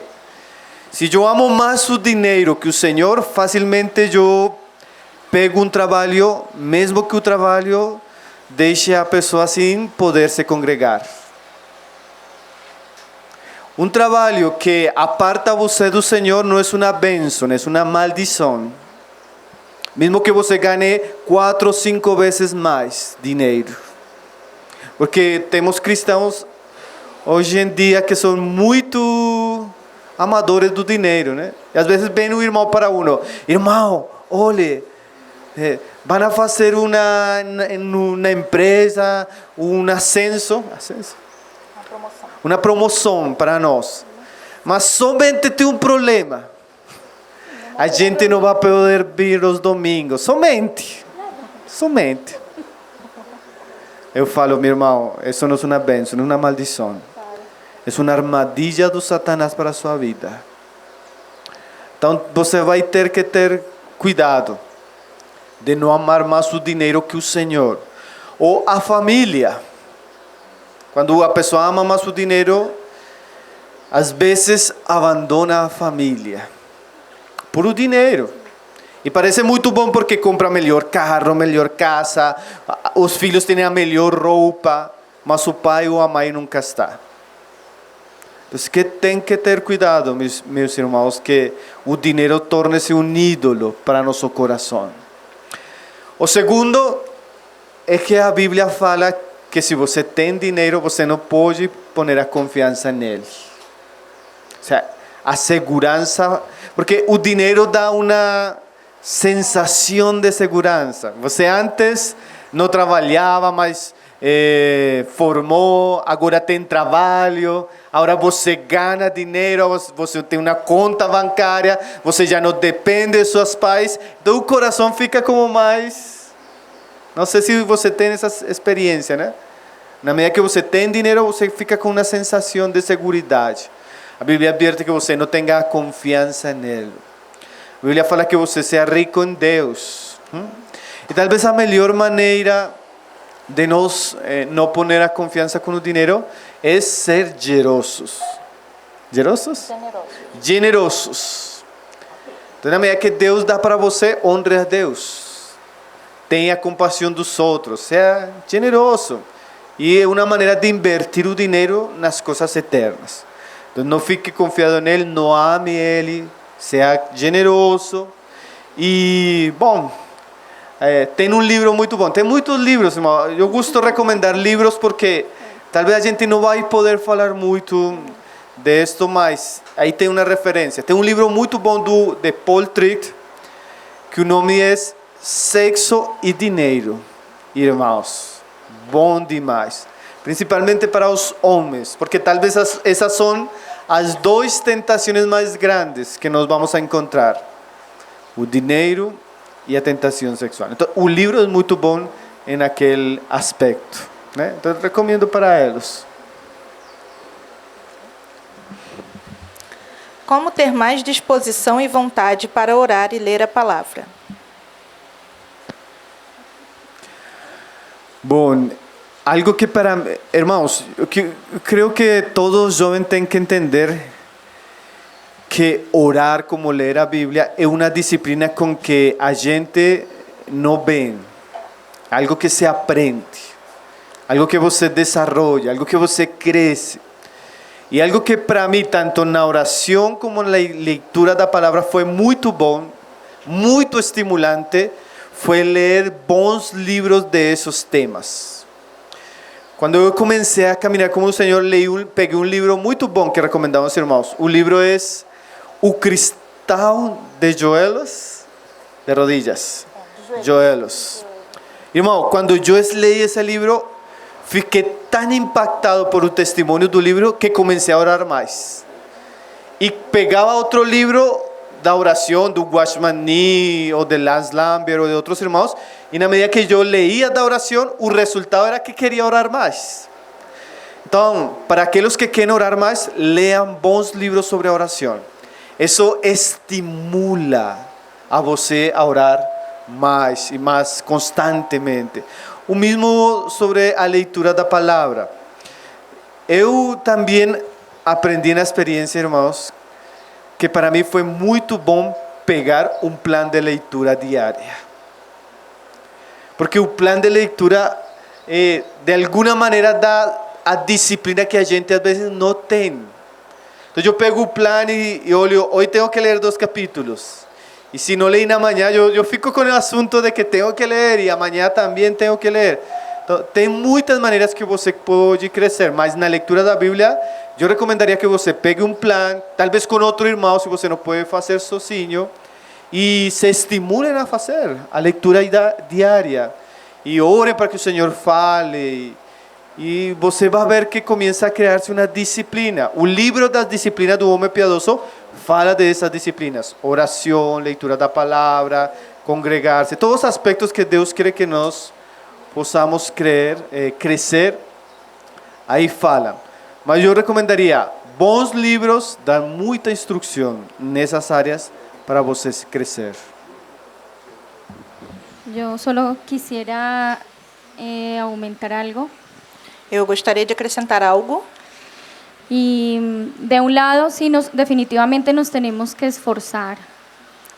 Se eu amo mais o dinheiro que o Senhor, facilmente eu pego um trabalho, mesmo que o trabalho deixe a pessoa sem poder se congregar. Um trabalho que aparta você do Senhor não é uma bênção, é uma maldição. Mesmo que você ganhe 4 ou 5 vezes mais dinheiro. Porque temos cristãos hoje em dia que são muito amadores do dinheiro, né? E às vezes vem um irmão para irmão, olhe, vão fazer uma empresa, um ascenso, uma promoção para nós. Mas somente tem um problema. A gente não vai poder vir os domingos. Somente. Eu falo, meu irmão, isso não é uma bênção, não é uma maldição. É uma armadilha do Satanás para a sua vida. Então você vai ter que ter cuidado de não amar mais o dinheiro que o Senhor. Ou a família. Quando a pessoa ama mais o dinheiro, às vezes abandona a família por o dinheiro. E parece muito bom porque compra melhor carro, melhor casa, os filhos têm a melhor roupa, mas o pai ou a mãe nunca está. Então, que tem que ter cuidado, meus irmãos, que o dinheiro torne-se um ídolo para nosso coração. O segundo é que a Bíblia fala que se você tem dinheiro, você não pode pôr a confiança nele. Ou seja, a segurança, porque o dinheiro dá uma sensação de segurança. Você antes não trabalhava, mas formou, agora tem trabalho, agora você ganha dinheiro, você tem uma conta bancária, você já não depende de seus pais, então o coração fica como mais... Não sei se você tem essa experiência, né? Na medida que você tem dinheiro, você fica com uma sensação de segurança. A Bíblia adverte que você não tenha confiança nele. A Bíblia fala que você seja rico em Deus. E talvez a melhor maneira de nós não pôr a confiança com o dinheiro é ser generosos. Generosos. Então, na medida que Deus dá para você, honre a Deus. Tenha compaixão dos outros. Seja generoso. E é uma maneira de invertir o dinheiro nas coisas eternas. Então, não fique confiado nele, não ame ele, seja generoso. E, bom, tem um livro muito bom. Tem muitos livros, irmão. Eu gosto de recomendar livros porque talvez a gente não vai poder falar muito disso, mas aí tem uma referência. Tem um livro muito bom de Paul Tripp, que o nome é Sexo e Dinheiro. Irmãos, bom demais. Principalmente para os homens, porque talvez essas são as 2 tentações mais grandes que nós vamos a encontrar: o dinheiro e a tentação sexual. Então, o livro é muito bom, em aquele aspecto, né? Então eu recomendo para eles. Como ter mais disposição e vontade para orar e ler a palavra? Bom, algo que para irmãos, eu creio que todos os jovens têm que entender que orar como ler a Bíblia é uma disciplina com que a gente não vem, algo que se aprende, algo que você desenvolve, algo que você cresce. E algo que para mim, tanto na oração como na leitura da palavra, foi muito bom, muito estimulante, foi ler bons livros de esses temas. Quando eu comecei a caminhar com o Senhor, peguei um livro muito bom que recomendamos aos irmãos. O livro é O Cristão de Joelhos, de Rodillas. Joelhos. Irmão, quando eu leí esse livro, fiquei tão impactado por o testemunho do livro que comecei a orar mais. E pegava outro livro da oração do Watchman Nee ou de Lance Lambert ou de outros irmãos, e na medida que eu leía da oração, o resultado era que queria orar mais. Então, para aqueles que querem orar mais, leiam bons livros sobre a oração. Isso estimula a você a orar mais e mais constantemente. O mesmo sobre a leitura da palavra. Eu também aprendi na experiência, irmãos, que para mim foi muito bom pegar um plano de leitura diária. Porque o plano de leitura, de alguma maneira, dá a disciplina que a gente às vezes não tem. Então eu pego o plano e olho, hoje tenho que ler 2 capítulos. E se não leio na manhã, eu fico com o assunto de que tenho que ler e amanhã também tenho que ler. Então, tem muitas maneiras que você pode crescer, mas na leitura da Bíblia, eu recomendaria que você pegue um plano, talvez com outro irmão, se você não pode fazer sozinho, e se estimulem a fazer a leitura diária. E orem para que o Senhor fale. E você vai ver que começa a criar-se uma disciplina. O livro das disciplinas do homem piedoso fala dessas disciplinas: oração, leitura da palavra, congregar-se, todos os aspectos que Deus quer que nós possamos crescer. Aí fala. Mas eu recomendaria bons livros, dão muita instrução nessas áreas para vocês crescer. Yo solo quisiera aumentar algo. Eu gostaria de acrescentar algo. Y de un lado, sí, definitivamente nos tenemos que esforzar,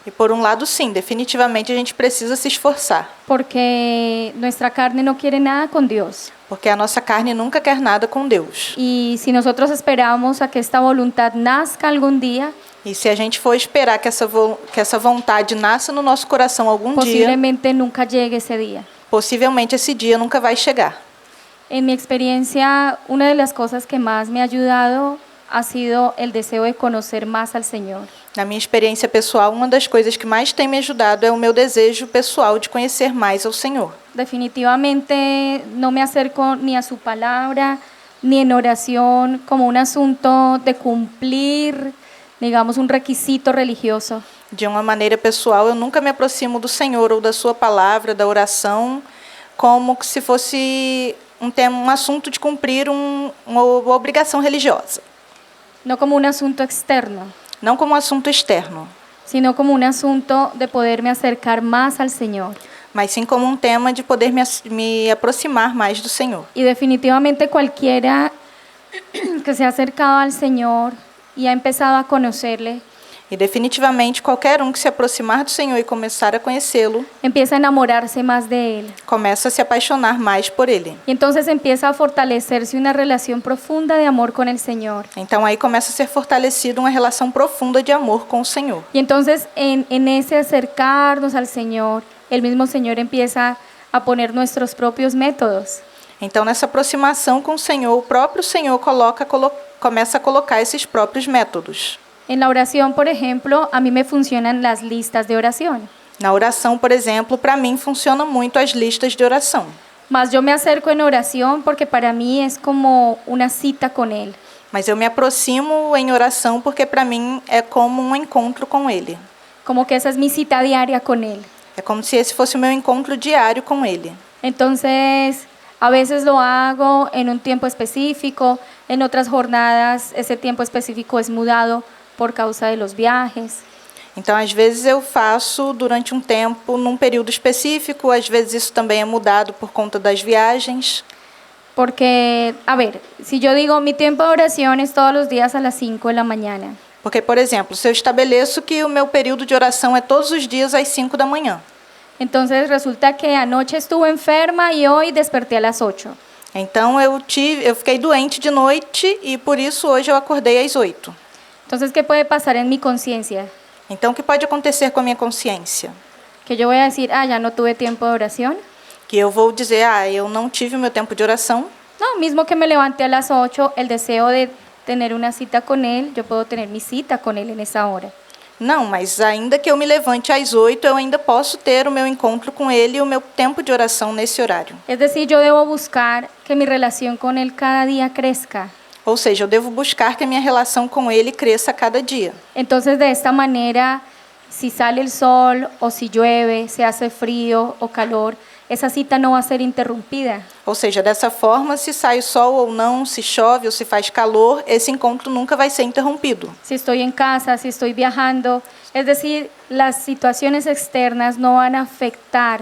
E por um lado, sim, definitivamente a gente precisa se esforçar. porque nuestra carne no quiere nada con Dios. Porque a nossa carne nunca quer nada com Deus. Y si nosotros esperamos a que esta voluntad nazca algún día, E se a gente for esperar que essa vontade nasça no nosso coração algum dia, posiblemente nunca llegue ese día. possivelmente esse dia nunca vai chegar. En mi experiencia, una de las cosas que más me ha ayudado ha sido el deseo de conocer más al Señor. Na minha experiência pessoal, uma das coisas que mais tem me ajudado é o meu desejo pessoal de conhecer mais ao Senhor. Definitivamente no me acerco ni a su palabra, ni en oración como un asunto de cumplir, digamos, un requisito religioso. De uma maneira pessoal, eu nunca me aproximo do Senhor ou da sua palavra, da oração, como se fosse um assunto de cumprir uma obrigação religiosa. No como un asunto externo, Não como um assunto externo, sino como un asunto de poderme acercar más al Señor. mas sim como um tema de poder me aproximar mais do Senhor. Y definitivamente cualquiera que se ha acercado al Señor y ha empezado a conocerle, E definitivamente qualquer um que se aproximar do Senhor e começar a conhecê-lo, empieza a enamorarse más de Él. começa a se apaixonar mais por Ele. Y entonces empieza a fortalecerse una relación profunda de amor con el Señor. Então aí começa a ser fortalecida uma relação profunda de amor com o Senhor. Y entonces en ese acercarnos al Señor, el mismo Señor empieza a poner nuestros propios métodos. Então nessa aproximação com o Senhor, o próprio Senhor começa a colocar esses próprios métodos. En la oración, por ejemplo, a mí me funcionan las listas de oración. Na oração, por exemplo, para mim funciona muito as listas de oração. Mas yo me acerco en oración porque para mí es como una cita con Él. Mas eu me aproximo em oração porque para mim é como um encontro com Ele. Como que esa es mi cita diaria con Él. É como se esse fosse o meu encontro diário com Ele. Entonces, a veces lo hago en un tiempo específico, en otras jornadas ese tiempo específico es mudado por causa de los viajes. Então, às vezes eu faço durante um tempo, num período específico, às vezes isso também é mudado por conta das viagens. Porque, a ver, si yo digo mi tiempo de oración es todos los días a las 5 de la mañana, Porque, por exemplo, se eu estabeleço que o meu período de oração é todos os dias às 5 da manhã. entonces resulta que anoche estuve enferma y hoy desperté a las 8. Então, eu fiquei doente de noite e por isso hoje eu acordei às 8. Entonces, ¿qué puede pasar en mi conciencia? Então, o que pode acontecer com a minha consciência? Que yo voy a decir, ya no tuve tiempo de oración. Que eu vou dizer, eu não tive o meu tempo de oração. No, mismo que me levanté a las 8, el deseo de tener una cita con Él, yo puedo tener mi cita con Él en esa hora. Não, mas ainda que eu me levante às 8, eu ainda posso ter o meu encontro com Ele e o meu tempo de oração nesse horário. Es decir, yo debo buscar que mi relación con Él cada día crezca. Ou seja, eu devo buscar que a minha relação com Ele cresça a cada dia. Entonces, de esta manera, si sale el sol o si llueve, se hace frío o calor, esa cita no va a ser interrumpida. Ou seja, dessa forma, se sai o sol ou não, se chove ou se faz calor, esse encontro nunca vai ser interrompido. Si estoy en casa, si estoy viajando, es decir, las situaciones externas no van a afectar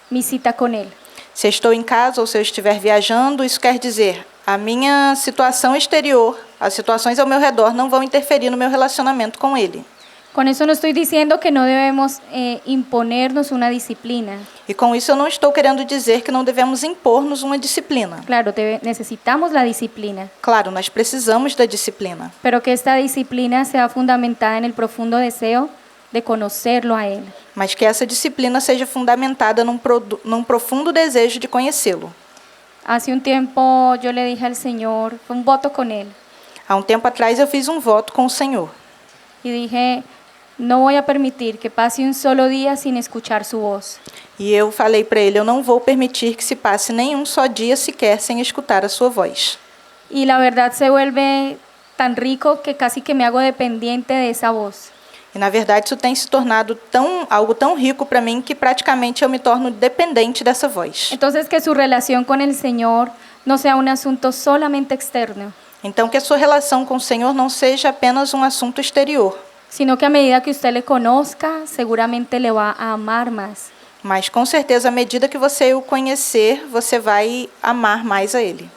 mi cita con Él. Se eu estou em casa ou se eu estiver viajando, isso quer dizer, a minha situação exterior, as situações ao meu redor não vão interferir no meu relacionamento com Ele. Con eso no estoy diciendo que no debemos imponernos una disciplina. E com isso eu não estou querendo dizer que não devemos impor-nos uma disciplina. Claro, necesitamos la disciplina, Claro, nós precisamos da disciplina, pero que esta disciplina sea fundamentada en el profundo deseo de conocerlo a Él. mas que essa disciplina seja fundamentada num profundo desejo de conhecê-lo. Hace un tiempo yo le dije al Señor, fue un voto con Él, Há um tempo atrás eu fiz um voto com o Senhor. y dije, no voy a permitir que pase un solo día sin escuchar su voz. E eu falei para ele, eu não vou permitir que se passe nenhum só dia sequer sem escutar a sua voz. Y la verdad se vuelve tan rico que casi que me hago dependiente de esa voz. E na verdade isso tem se tornado algo tão rico para mim que praticamente eu me torno dependente dessa voz. Entonces, que su relación con el Señor no sea un asunto solamente externo, Então que a sua relação com o Senhor não seja apenas um assunto exterior, sino que a medida que usted le conozca, seguramente le va a amar más. mas com certeza à medida que você o conhecer, você vai amar mais a Ele.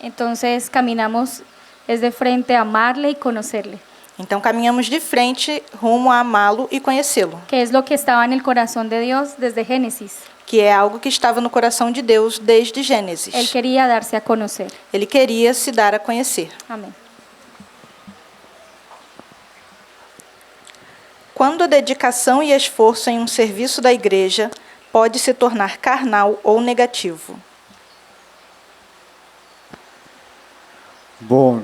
Entonces, caminamos de frente a amarle y conocerle, Então caminhamos de frente rumo a amá-lo e conhecê-lo, que es lo que estaba en el corazón de Dios desde Génesis. que é algo que estava no coração de Deus desde Él Gênesis. quería darse a conocer. Ele queria se dar a conhecer. Amén. Quando a dedicação e esforço em um serviço da igreja pode se tornar carnal ou negativo? Bom,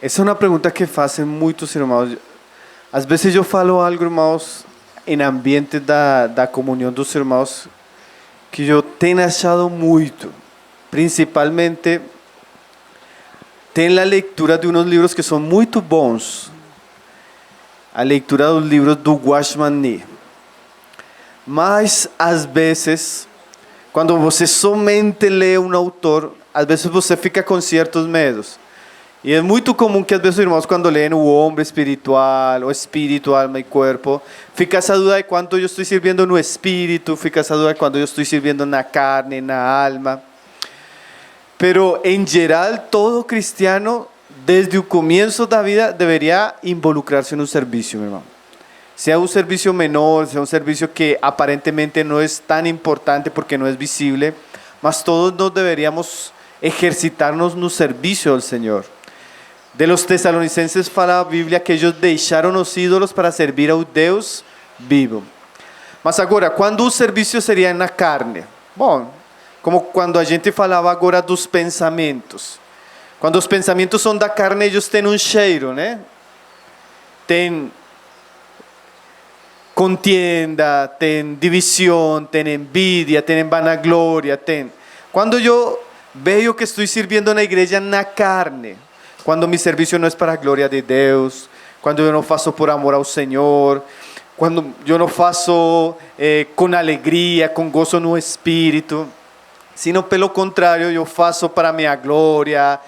essa é uma pergunta que fazem muitos irmãos. Às vezes eu falo algo, irmãos, em ambiente da comunhão dos irmãos, que eu tenho achado muito. Principalmente, tem a leitura de uns livros que são muito bons. A leitura dos livros do Watchman Nee. Mas, às vezes, quando você somente lê um autor, às vezes você fica com certos medos. E é muito comum que às vezes os irmãos, quando leem o homem espiritual, o espírito, alma e corpo, fica essa dúvida de quanto eu estou servindo no espírito, fica essa dúvida de quanto eu estou servindo na carne, na alma. Pero, em geral, todo cristiano, desde o começo da vida, deveria involucrar-se no serviço, meu irmão. Sea un servicio menor, sea un servicio que aparentemente no es tan importante porque no es visible, mas todos nos deberíamos ejercitarnos no servicio al Señor. De los tesalonicenses fala a Bíblia que ellos deixaram os ídolos para servir ao Deus vivo. Mas agora, quando o serviço seria na carne? Bom, como quando a gente falava agora dos pensamentos. Quando os pensamentos são da carne, eles têm um cheiro, né? Tem contienda, tem divisão, tem envidia, tem vanagloria, tem. Quando eu vejo que estou servindo na igreja na carne, quando meu serviço não é para a glória de Deus, quando eu não faço por amor ao Senhor, quando eu não faço com alegria, com gozo no espírito, sino pelo contrário, eu faço para minha glória,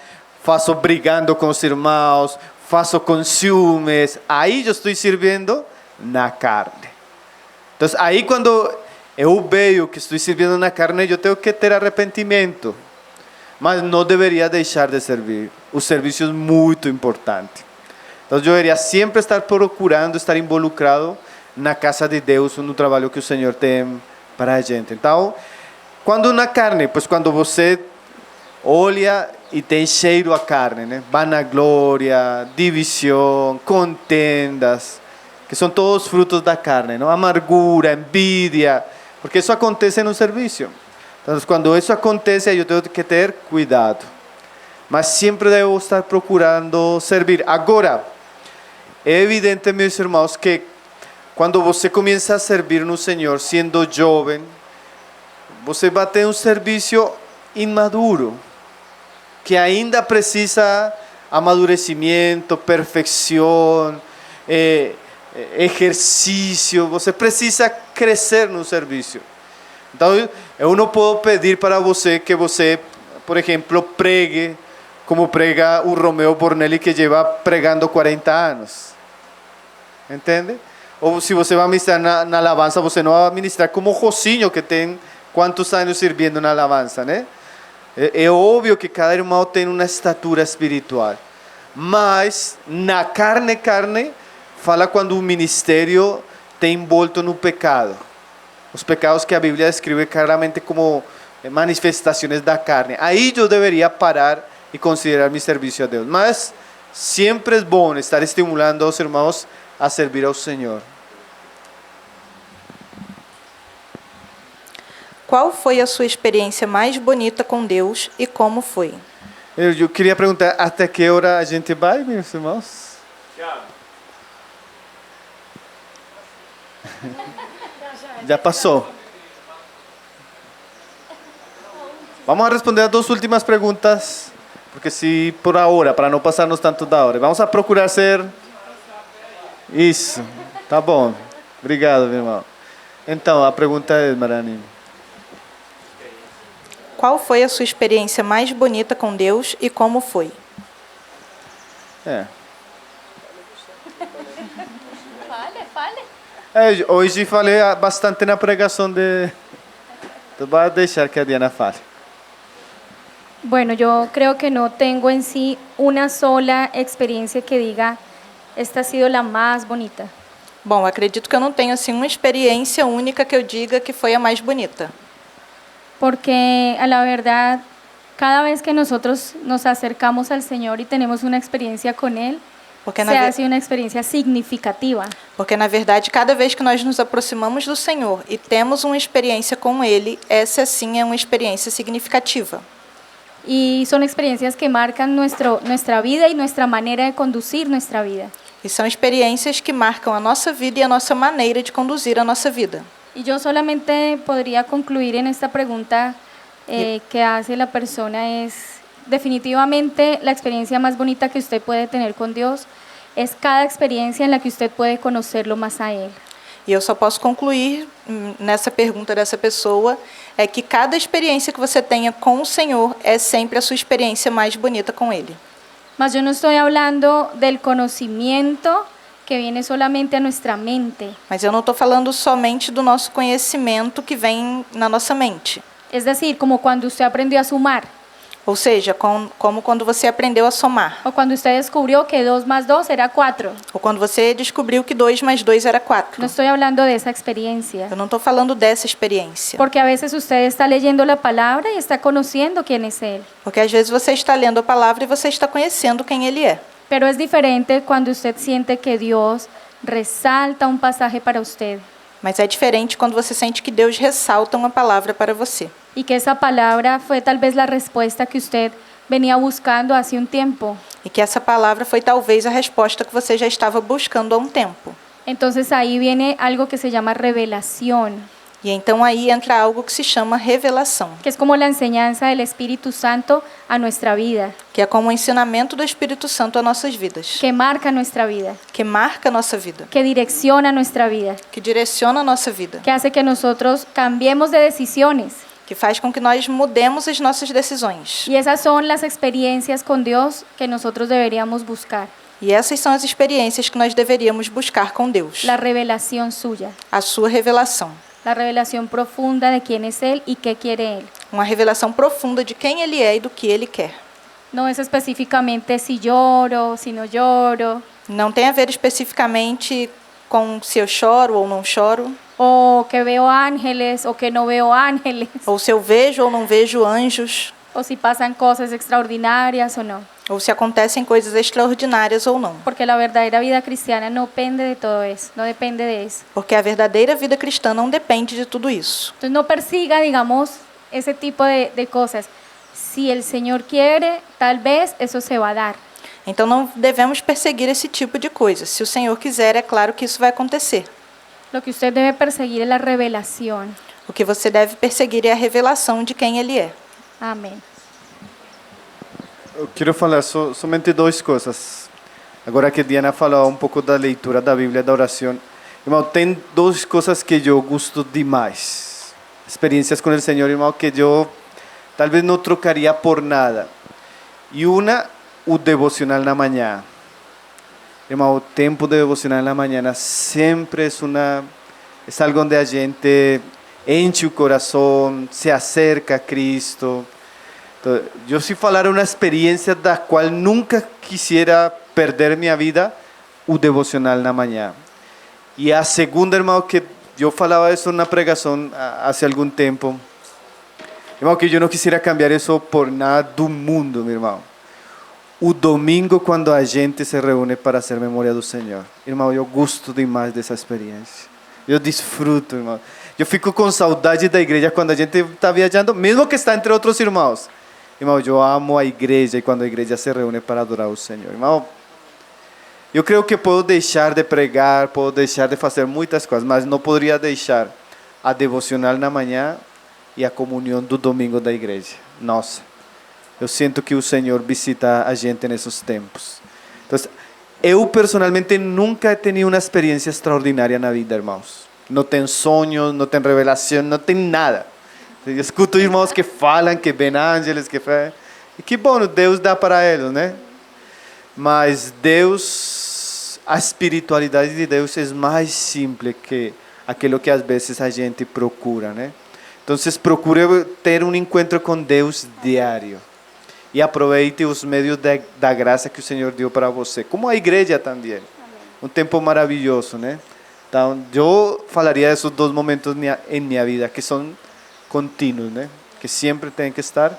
faço brigando com os irmãos, faço com ciúmes, aí eu estou servindo na carne. Então, aí quando eu vejo que estou servindo na carne, eu tenho que ter arrependimento, mas não deveria deixar de servir. O serviço é muito importante. Então, eu deveria sempre estar procurando, estar involucrado na casa de Deus, no trabalho que o Senhor tem para a gente. Então, quando na carne, pois quando você olha e tem cheiro a carne, né? Vanagloria, divisão, contendas, que são todos frutos da carne, não? Amargura, envidia, porque isso acontece no serviço. Então, quando isso acontece, eu tenho que ter cuidado. Mas sempre devo estar procurando servir. Agora, é evidente, meus irmãos, que quando você começa a servir no Senhor, sendo jovem, você vai ter um serviço imaduro, que ainda precisa amadurecimento, perfeição, exercício. Você precisa crescer no serviço. Então, eu não posso pedir para você que você, por exemplo, pregue como prega o Romeo Bornelli, que lleva pregando 40 anos. Entende? Ou se você vai ministrar na alabança, você não vai ministrar como Josinho, que tem quantos anos servindo na alabança, né? É óbvio que cada irmão tem uma estatura espiritual. Mas, na carne, fala quando o ministério tem envolto no pecado. Os pecados que a Bíblia descreve claramente como manifestações da carne. Aí eu deveria parar e considerar meu serviço a Deus. Mas sempre é bom estar estimulando aos irmãos a servir ao Senhor. Qual foi a sua experiência mais bonita com Deus e como foi? Eu queria perguntar, até que hora a gente vai, meus irmãos? Já passou. Vamos a responder as 2 últimas perguntas, porque se por hora, para não passarmos tanto da hora. Vamos a procurar ser... Isso, tá bom. Obrigado, meu irmão. Então, a pergunta é, Marani. Qual foi a sua experiência mais bonita com Deus e como foi? Hoje falei bastante na pregação de... Então, vai deixar que a Diana fale. Bueno, yo creo que no tengo en sí una sola experiencia que diga, esta ha sido la más bonita. Bom, acredito que eu não tenho assim uma experiência única que eu diga que foi a mais bonita. Porque a la verdad, cada vez que nosotros nos acercamos al Señor y tenemos una experiencia con Él, Porque se hace una experiencia significativa. Porque, na verdade, cada vez que nós nos aproximamos do Senhor e temos uma experiência com Ele, essa sim é uma experiência significativa. Y son experiencias que marcan nuestra vida y nuestra manera de conducir nuestra vida. E são experiências que marcam a nossa vida e a nossa maneira de conduzir a nossa vida. Y yo solamente podría concluir en esta pregunta que hace la persona es, definitivamente la experiencia más bonita que usted puede tener con Dios es cada experiencia en la que usted puede conocerlo más a Él. E eu só posso concluir nessa pergunta dessa pessoa, é que cada experiência que você tenha com o Senhor é sempre a sua experiência mais bonita com Ele. Mas yo no estoy hablando del conocimiento que viene solamente a nuestra mente. Mas eu não estou falando somente do nosso conhecimento que vem na nossa mente. Es decir, como cuando usted aprendió a sumar, Ou seja, como quando você aprendeu a somar. o cuando usted descubrió que 2 más 2 era 4. Ou quando você descobriu que 2 mais 2 era 4. No estoy hablando de esa experiencia. Eu não estou falando dessa experiência. Porque a veces usted está leyendo la palabra y está conociendo quién es Él. Porque às vezes você está lendo a palavra e você está conhecendo quem Ele é. Pero es diferente cuando usted siente que Dios resalta un pasaje para usted Mas é diferente quando você sente que Deus ressalta uma palavra para você. y que esa palabra fue tal vez la respuesta que usted venía buscando hace un tiempo. E que essa palavra foi talvez a resposta que você já estava buscando há um tempo. Entonces ahí viene algo que se llama revelación. E então aí entra algo que se chama revelação, que es como la enseñanza del Espíritu Santo a nuestra vida, que é como o ensinamento do Espírito Santo a nossas vidas, que marca nuestra vida, que marca a nossa vida, que direcciona nuestra vida, que direciona a nossa vida, que hace que nosotros cambiemos de decisiones. que faz com que nós mudemos as nossas decisões. Y esas son las experiencias con Dios que nosotros deberíamos buscar. E essas são as experiências que nós deveríamos buscar com Deus, La revelación suya, a sua revelação, la revelación profunda de quién es Él y qué quiere Él. uma revelação profunda de quem Ele é e do que Ele quer. No es específicamente si lloro, si no lloro, Não tem a ver especificamente com se eu choro ou não choro, o que veo ángeles o que no veo ángeles, ou se eu vejo ou não vejo anjos, o si pasan cosas extraordinarias o no. ou se acontecem coisas extraordinárias ou não. Porque la verdadera vida cristiana no depende de todo eso, no depende de eso. Porque a verdadeira vida cristã não depende de tudo isso. Entonces no persiga, digamos, ese tipo de cosas. Si el Señor quiere, tal vez eso se va a dar. Então não devemos perseguir esse tipo de coisa. Se o Senhor quiser, é claro que isso vai acontecer. Lo que usted debe perseguir es la revelación. O que você deve perseguir é a revelação de quem Ele é. Amén. Eu quero falar somente duas coisas. Agora que Diana falou um pouco da leitura da Bíblia, da oração. Irmão, tem duas coisas que eu gosto demais. Experiências com o Senhor, irmão, que eu talvez não trocaria por nada. E uma, o devocional na manhã. Irmão, o tempo de devocional na manhã sempre é algo onde a gente enche o coração, se acerca a Cristo. Então, eu se falar uma experiência da qual nunca quisiera perder minha vida, o devocional na manhã. E a segunda, irmão, que eu falava isso na pregação há algum tempo, irmão, que eu não quisiera cambiar isso por nada do mundo, meu irmão. O domingo, quando a gente se reúne para hacer memória do Senhor. Irmão, eu gosto demais dessa experiência. Eu desfruto, irmão. Eu fico com saudade da igreja quando a gente está viajando, mesmo que está entre outros irmãos. Irmão, eu amo a igreja e quando a igreja se reúne para adorar o Senhor. Irmão, eu creio que posso deixar de pregar, posso deixar de fazer muitas coisas, mas não poderia deixar a devocional na manhã e a comunhão do domingo da igreja. Nossa, eu sinto que o Senhor visita a gente nesses tempos. Então, eu personalmente nunca he tenido uma experiência extraordinária na vida, irmãos. Não tem sonhos, não tem revelação, não tem nada. Eu escuto irmãos que falam, que veem ángeles, que fazem. E que bom, Deus dá para eles, né? Mas Deus, a espiritualidade de Deus é mais simples que aquilo que às vezes a gente procura, né? Então, procure ter um encontro com Deus diário. E aproveite os meios da graça que o Senhor deu para você. Como a igreja também. Amém. Um tempo maravilhoso, né? Então, eu falaria desses dois momentos em minha vida, que são contínuos, né? Que sempre têm que estar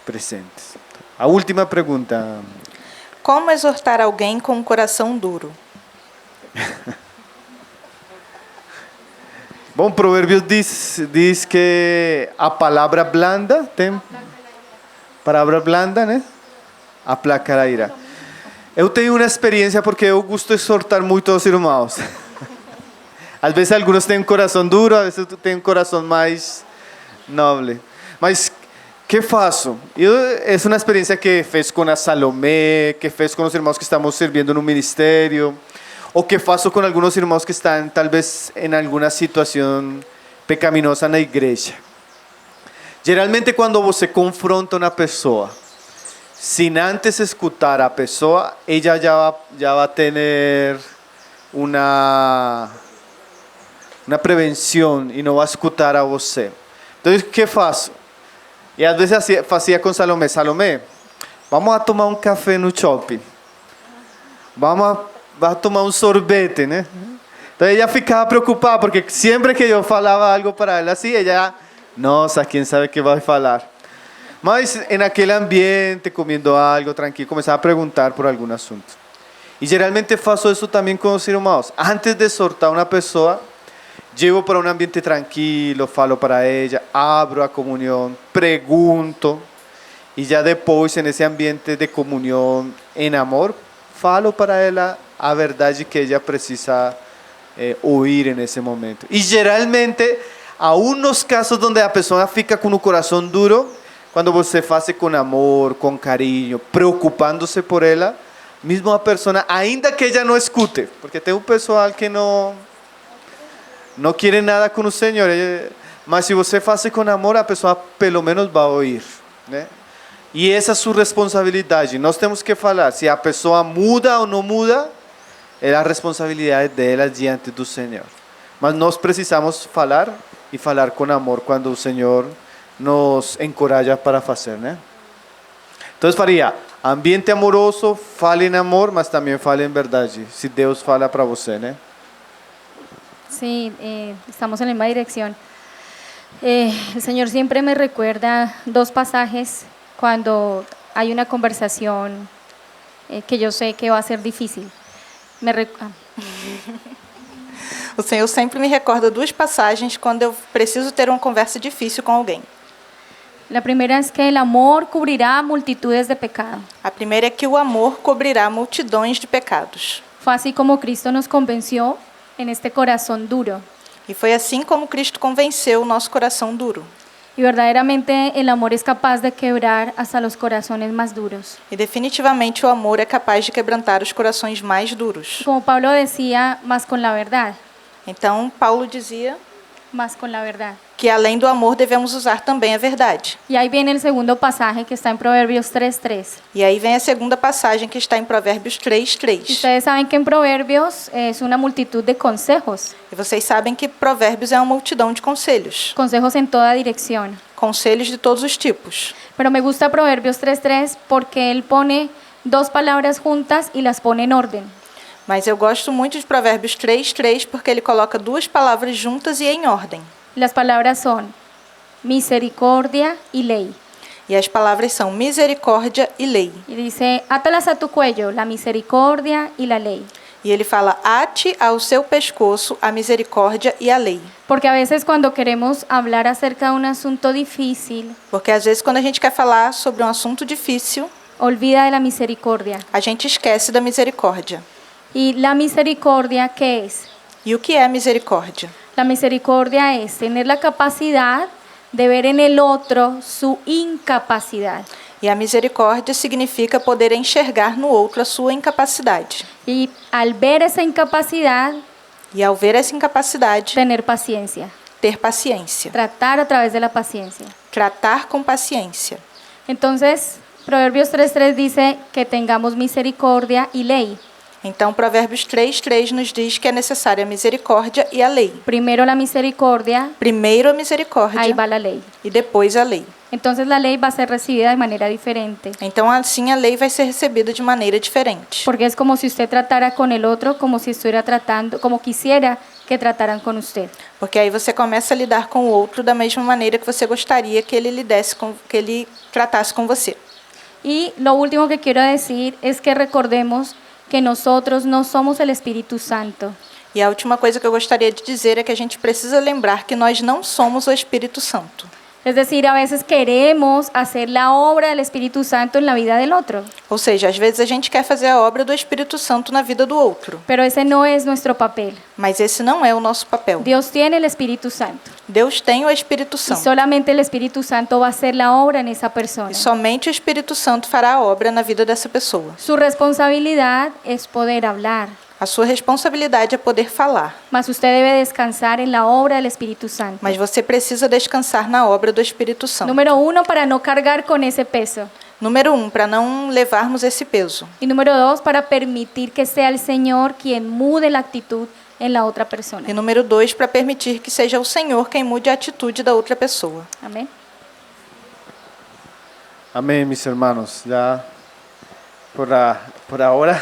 presentes. A última pergunta. Como exortar alguém com um coração duro? Bom, Provérbios diz que a palavra blanda tem palavra blanda, né? Aplacar a ira. Eu tenho uma experiência porque eu gosto de exortar muito os irmãos. Às vezes alguns têm um coração duro, às vezes têm um coração mais nobre. Mas que faço? É uma experiência que fez com a Salomé, que fez com os irmãos que estamos servindo no ministério, ou que faço com alguns irmãos que estão talvez em alguma situação pecaminosa na igreja. Geralmente, quando você confronta uma pessoa, sem antes escutar a pessoa, ela já vai ter uma prevenção e não vai escutar a você. Então, o que faço? E às vezes fazia com Salomé. Salomé, vamos a tomar um café no shopping. Vamos a tomar um sorvete, né? Então, ela ficava preocupada, porque sempre que eu falava algo para ela assim, ela... Nossa, quem sabe o que vai falar. Mas naquele ambiente, comendo algo tranquilo, começava a perguntar por algum assunto. E geralmente faço isso também com os irmãos. Antes de exortar uma pessoa, llevo para um ambiente tranquilo, falo para ela, abro a comunhão, pergunto. E já depois, nesse ambiente de comunhão, em amor, falo para ela a verdade que ela precisa ouvir nesse momento. E geralmente... Aún nos casos onde a pessoa fica com o coração duro, quando você faz com amor, com carinho, preocupando-se por ela, mesmo a pessoa, ainda que ela não escute, porque tem um pessoal que não quer nada com o Senhor, mas se você faz com amor, a pessoa pelo menos vai ouvir, né? E essa é a sua responsabilidade. Nós temos que falar, se a pessoa muda ou não muda, é a responsabilidade dela diante do Senhor. Mas nós precisamos falar e falar com amor quando o Senhor nos encoraja para fazer, né? Então, faria ambiente amoroso, fale em amor, mas também fale em verdade, se Deus fala para você, né? Sí, estamos en la misma dirección. El Señor siempre me recuerda dos pasajes cuando hay una conversación que yo sé que va a ser difícil. O Senhor sempre me recorda duas passagens quando eu preciso ter uma conversa difícil com alguém. La primera es que el amor cubrirá multitudes de pecado. A primeira é que o amor cobrirá multidões de pecados. Fue así como Cristo nos convenció en este corazón duro. E foi assim como Cristo convenceu o nosso coração duro. Y verdaderamente el amor es capaz de quebrar hasta los corazones más duros. E definitivamente o amor é capaz de quebrantar os corações mais duros. Como Pablo decía, más con la verdad, Então, Paulo dizia más con la verdad. que além do amor devemos usar também a verdade. Y ahí viene el segundo pasaje que está en Proverbios 3:3. E aí vem a segunda passagem que está em Provérbios 3:3. Ustedes saben que en Proverbios es una multitud de consejos, E vocês sabem que Provérbios é uma multidão de conselhos. consejos en toda dirección. Conselhos de todos os tipos. Pero me gusta Proverbios 3:3 porque él pone dos palabras juntas y las pone en orden. Mas eu gosto muito de Provérbios 3:3 porque ele coloca duas palavras juntas e em ordem. Las palabras son misericordia y ley. E as palavras são misericórdia e lei. Y dice, átalas a tu cuello, la misericordia y la ley. E ele fala, ate ao seu pescoço a misericórdia e a lei. Porque a veces cuando queremos hablar acerca de un asunto difícil, Porque às vezes quando a gente quer falar sobre um assunto difícil, olvida de la misericordia. a gente esquece da misericórdia. ¿Y la misericordia qué es? E o que é misericórdia? La misericordia es tener la capacidad de ver en el otro su incapacidad. E a misericórdia significa poder enxergar no outro a sua incapacidade. Y al ver esa incapacidad, E ao ver essa incapacidade, tener paciencia. ter paciência. Tratar a través de la paciencia. Tratar com paciência. Entonces, Proverbios 3:3 dice que tengamos misericordia y ley. Então, Provérbios 3:3 nos diz que é necessária a misericórdia e a lei. Primero la misericordia, Primeiro a ahí misericórdia va la ley. e depois a lei. Entonces la ley va a ser recibida de manera diferente. Então, assim, a lei vai ser recebida de maneira diferente. Porque es como si usted tratara con el otro como si estuviera tratando, como quisiera que trataran con usted. Porque aí você começa a lidar com o outro da mesma maneira que você gostaria que ele que ele tratasse com você. Y lo último que quiero decir es que recordemos que nosotros no somos el Espíritu Santo. E a última coisa que eu gostaria de dizer é que a gente precisa lembrar que nós não somos o Espírito Santo. Es decir, a veces queremos hacer la obra del Espíritu Santo en la vida del otro, Ou seja, às vezes a gente quer fazer a obra do Espírito Santo na vida do outro, pero ese no es nuestro papel. mas esse não é o nosso papel. Dios tiene el Espíritu Santo Deus tem o Espírito y Santo. solamente el Espíritu Santo va a hacer la obra en esa persona. E somente o Espírito Santo fará a obra na vida dessa pessoa. Su responsabilidad es poder hablar, A sua responsabilidade é poder falar, mas usted debe descansar en la obra del Espíritu Santo. mas você precisa descansar na obra do Espírito Santo. Número 1, para no cargar con ese peso. Número 1, para não levarmos esse peso. Y número 2, para permitir que sea el Señor quien mude la actitud en la otra persona. E número 2, para permitir que seja o Senhor quem mude a atitude da outra pessoa. Amén. Amém, mis hermanos. Já por ahora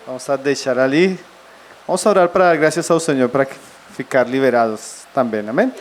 vamos a deixar ali. Vamos a orar para dar graças ao Senhor para ficar liberados também. Amém?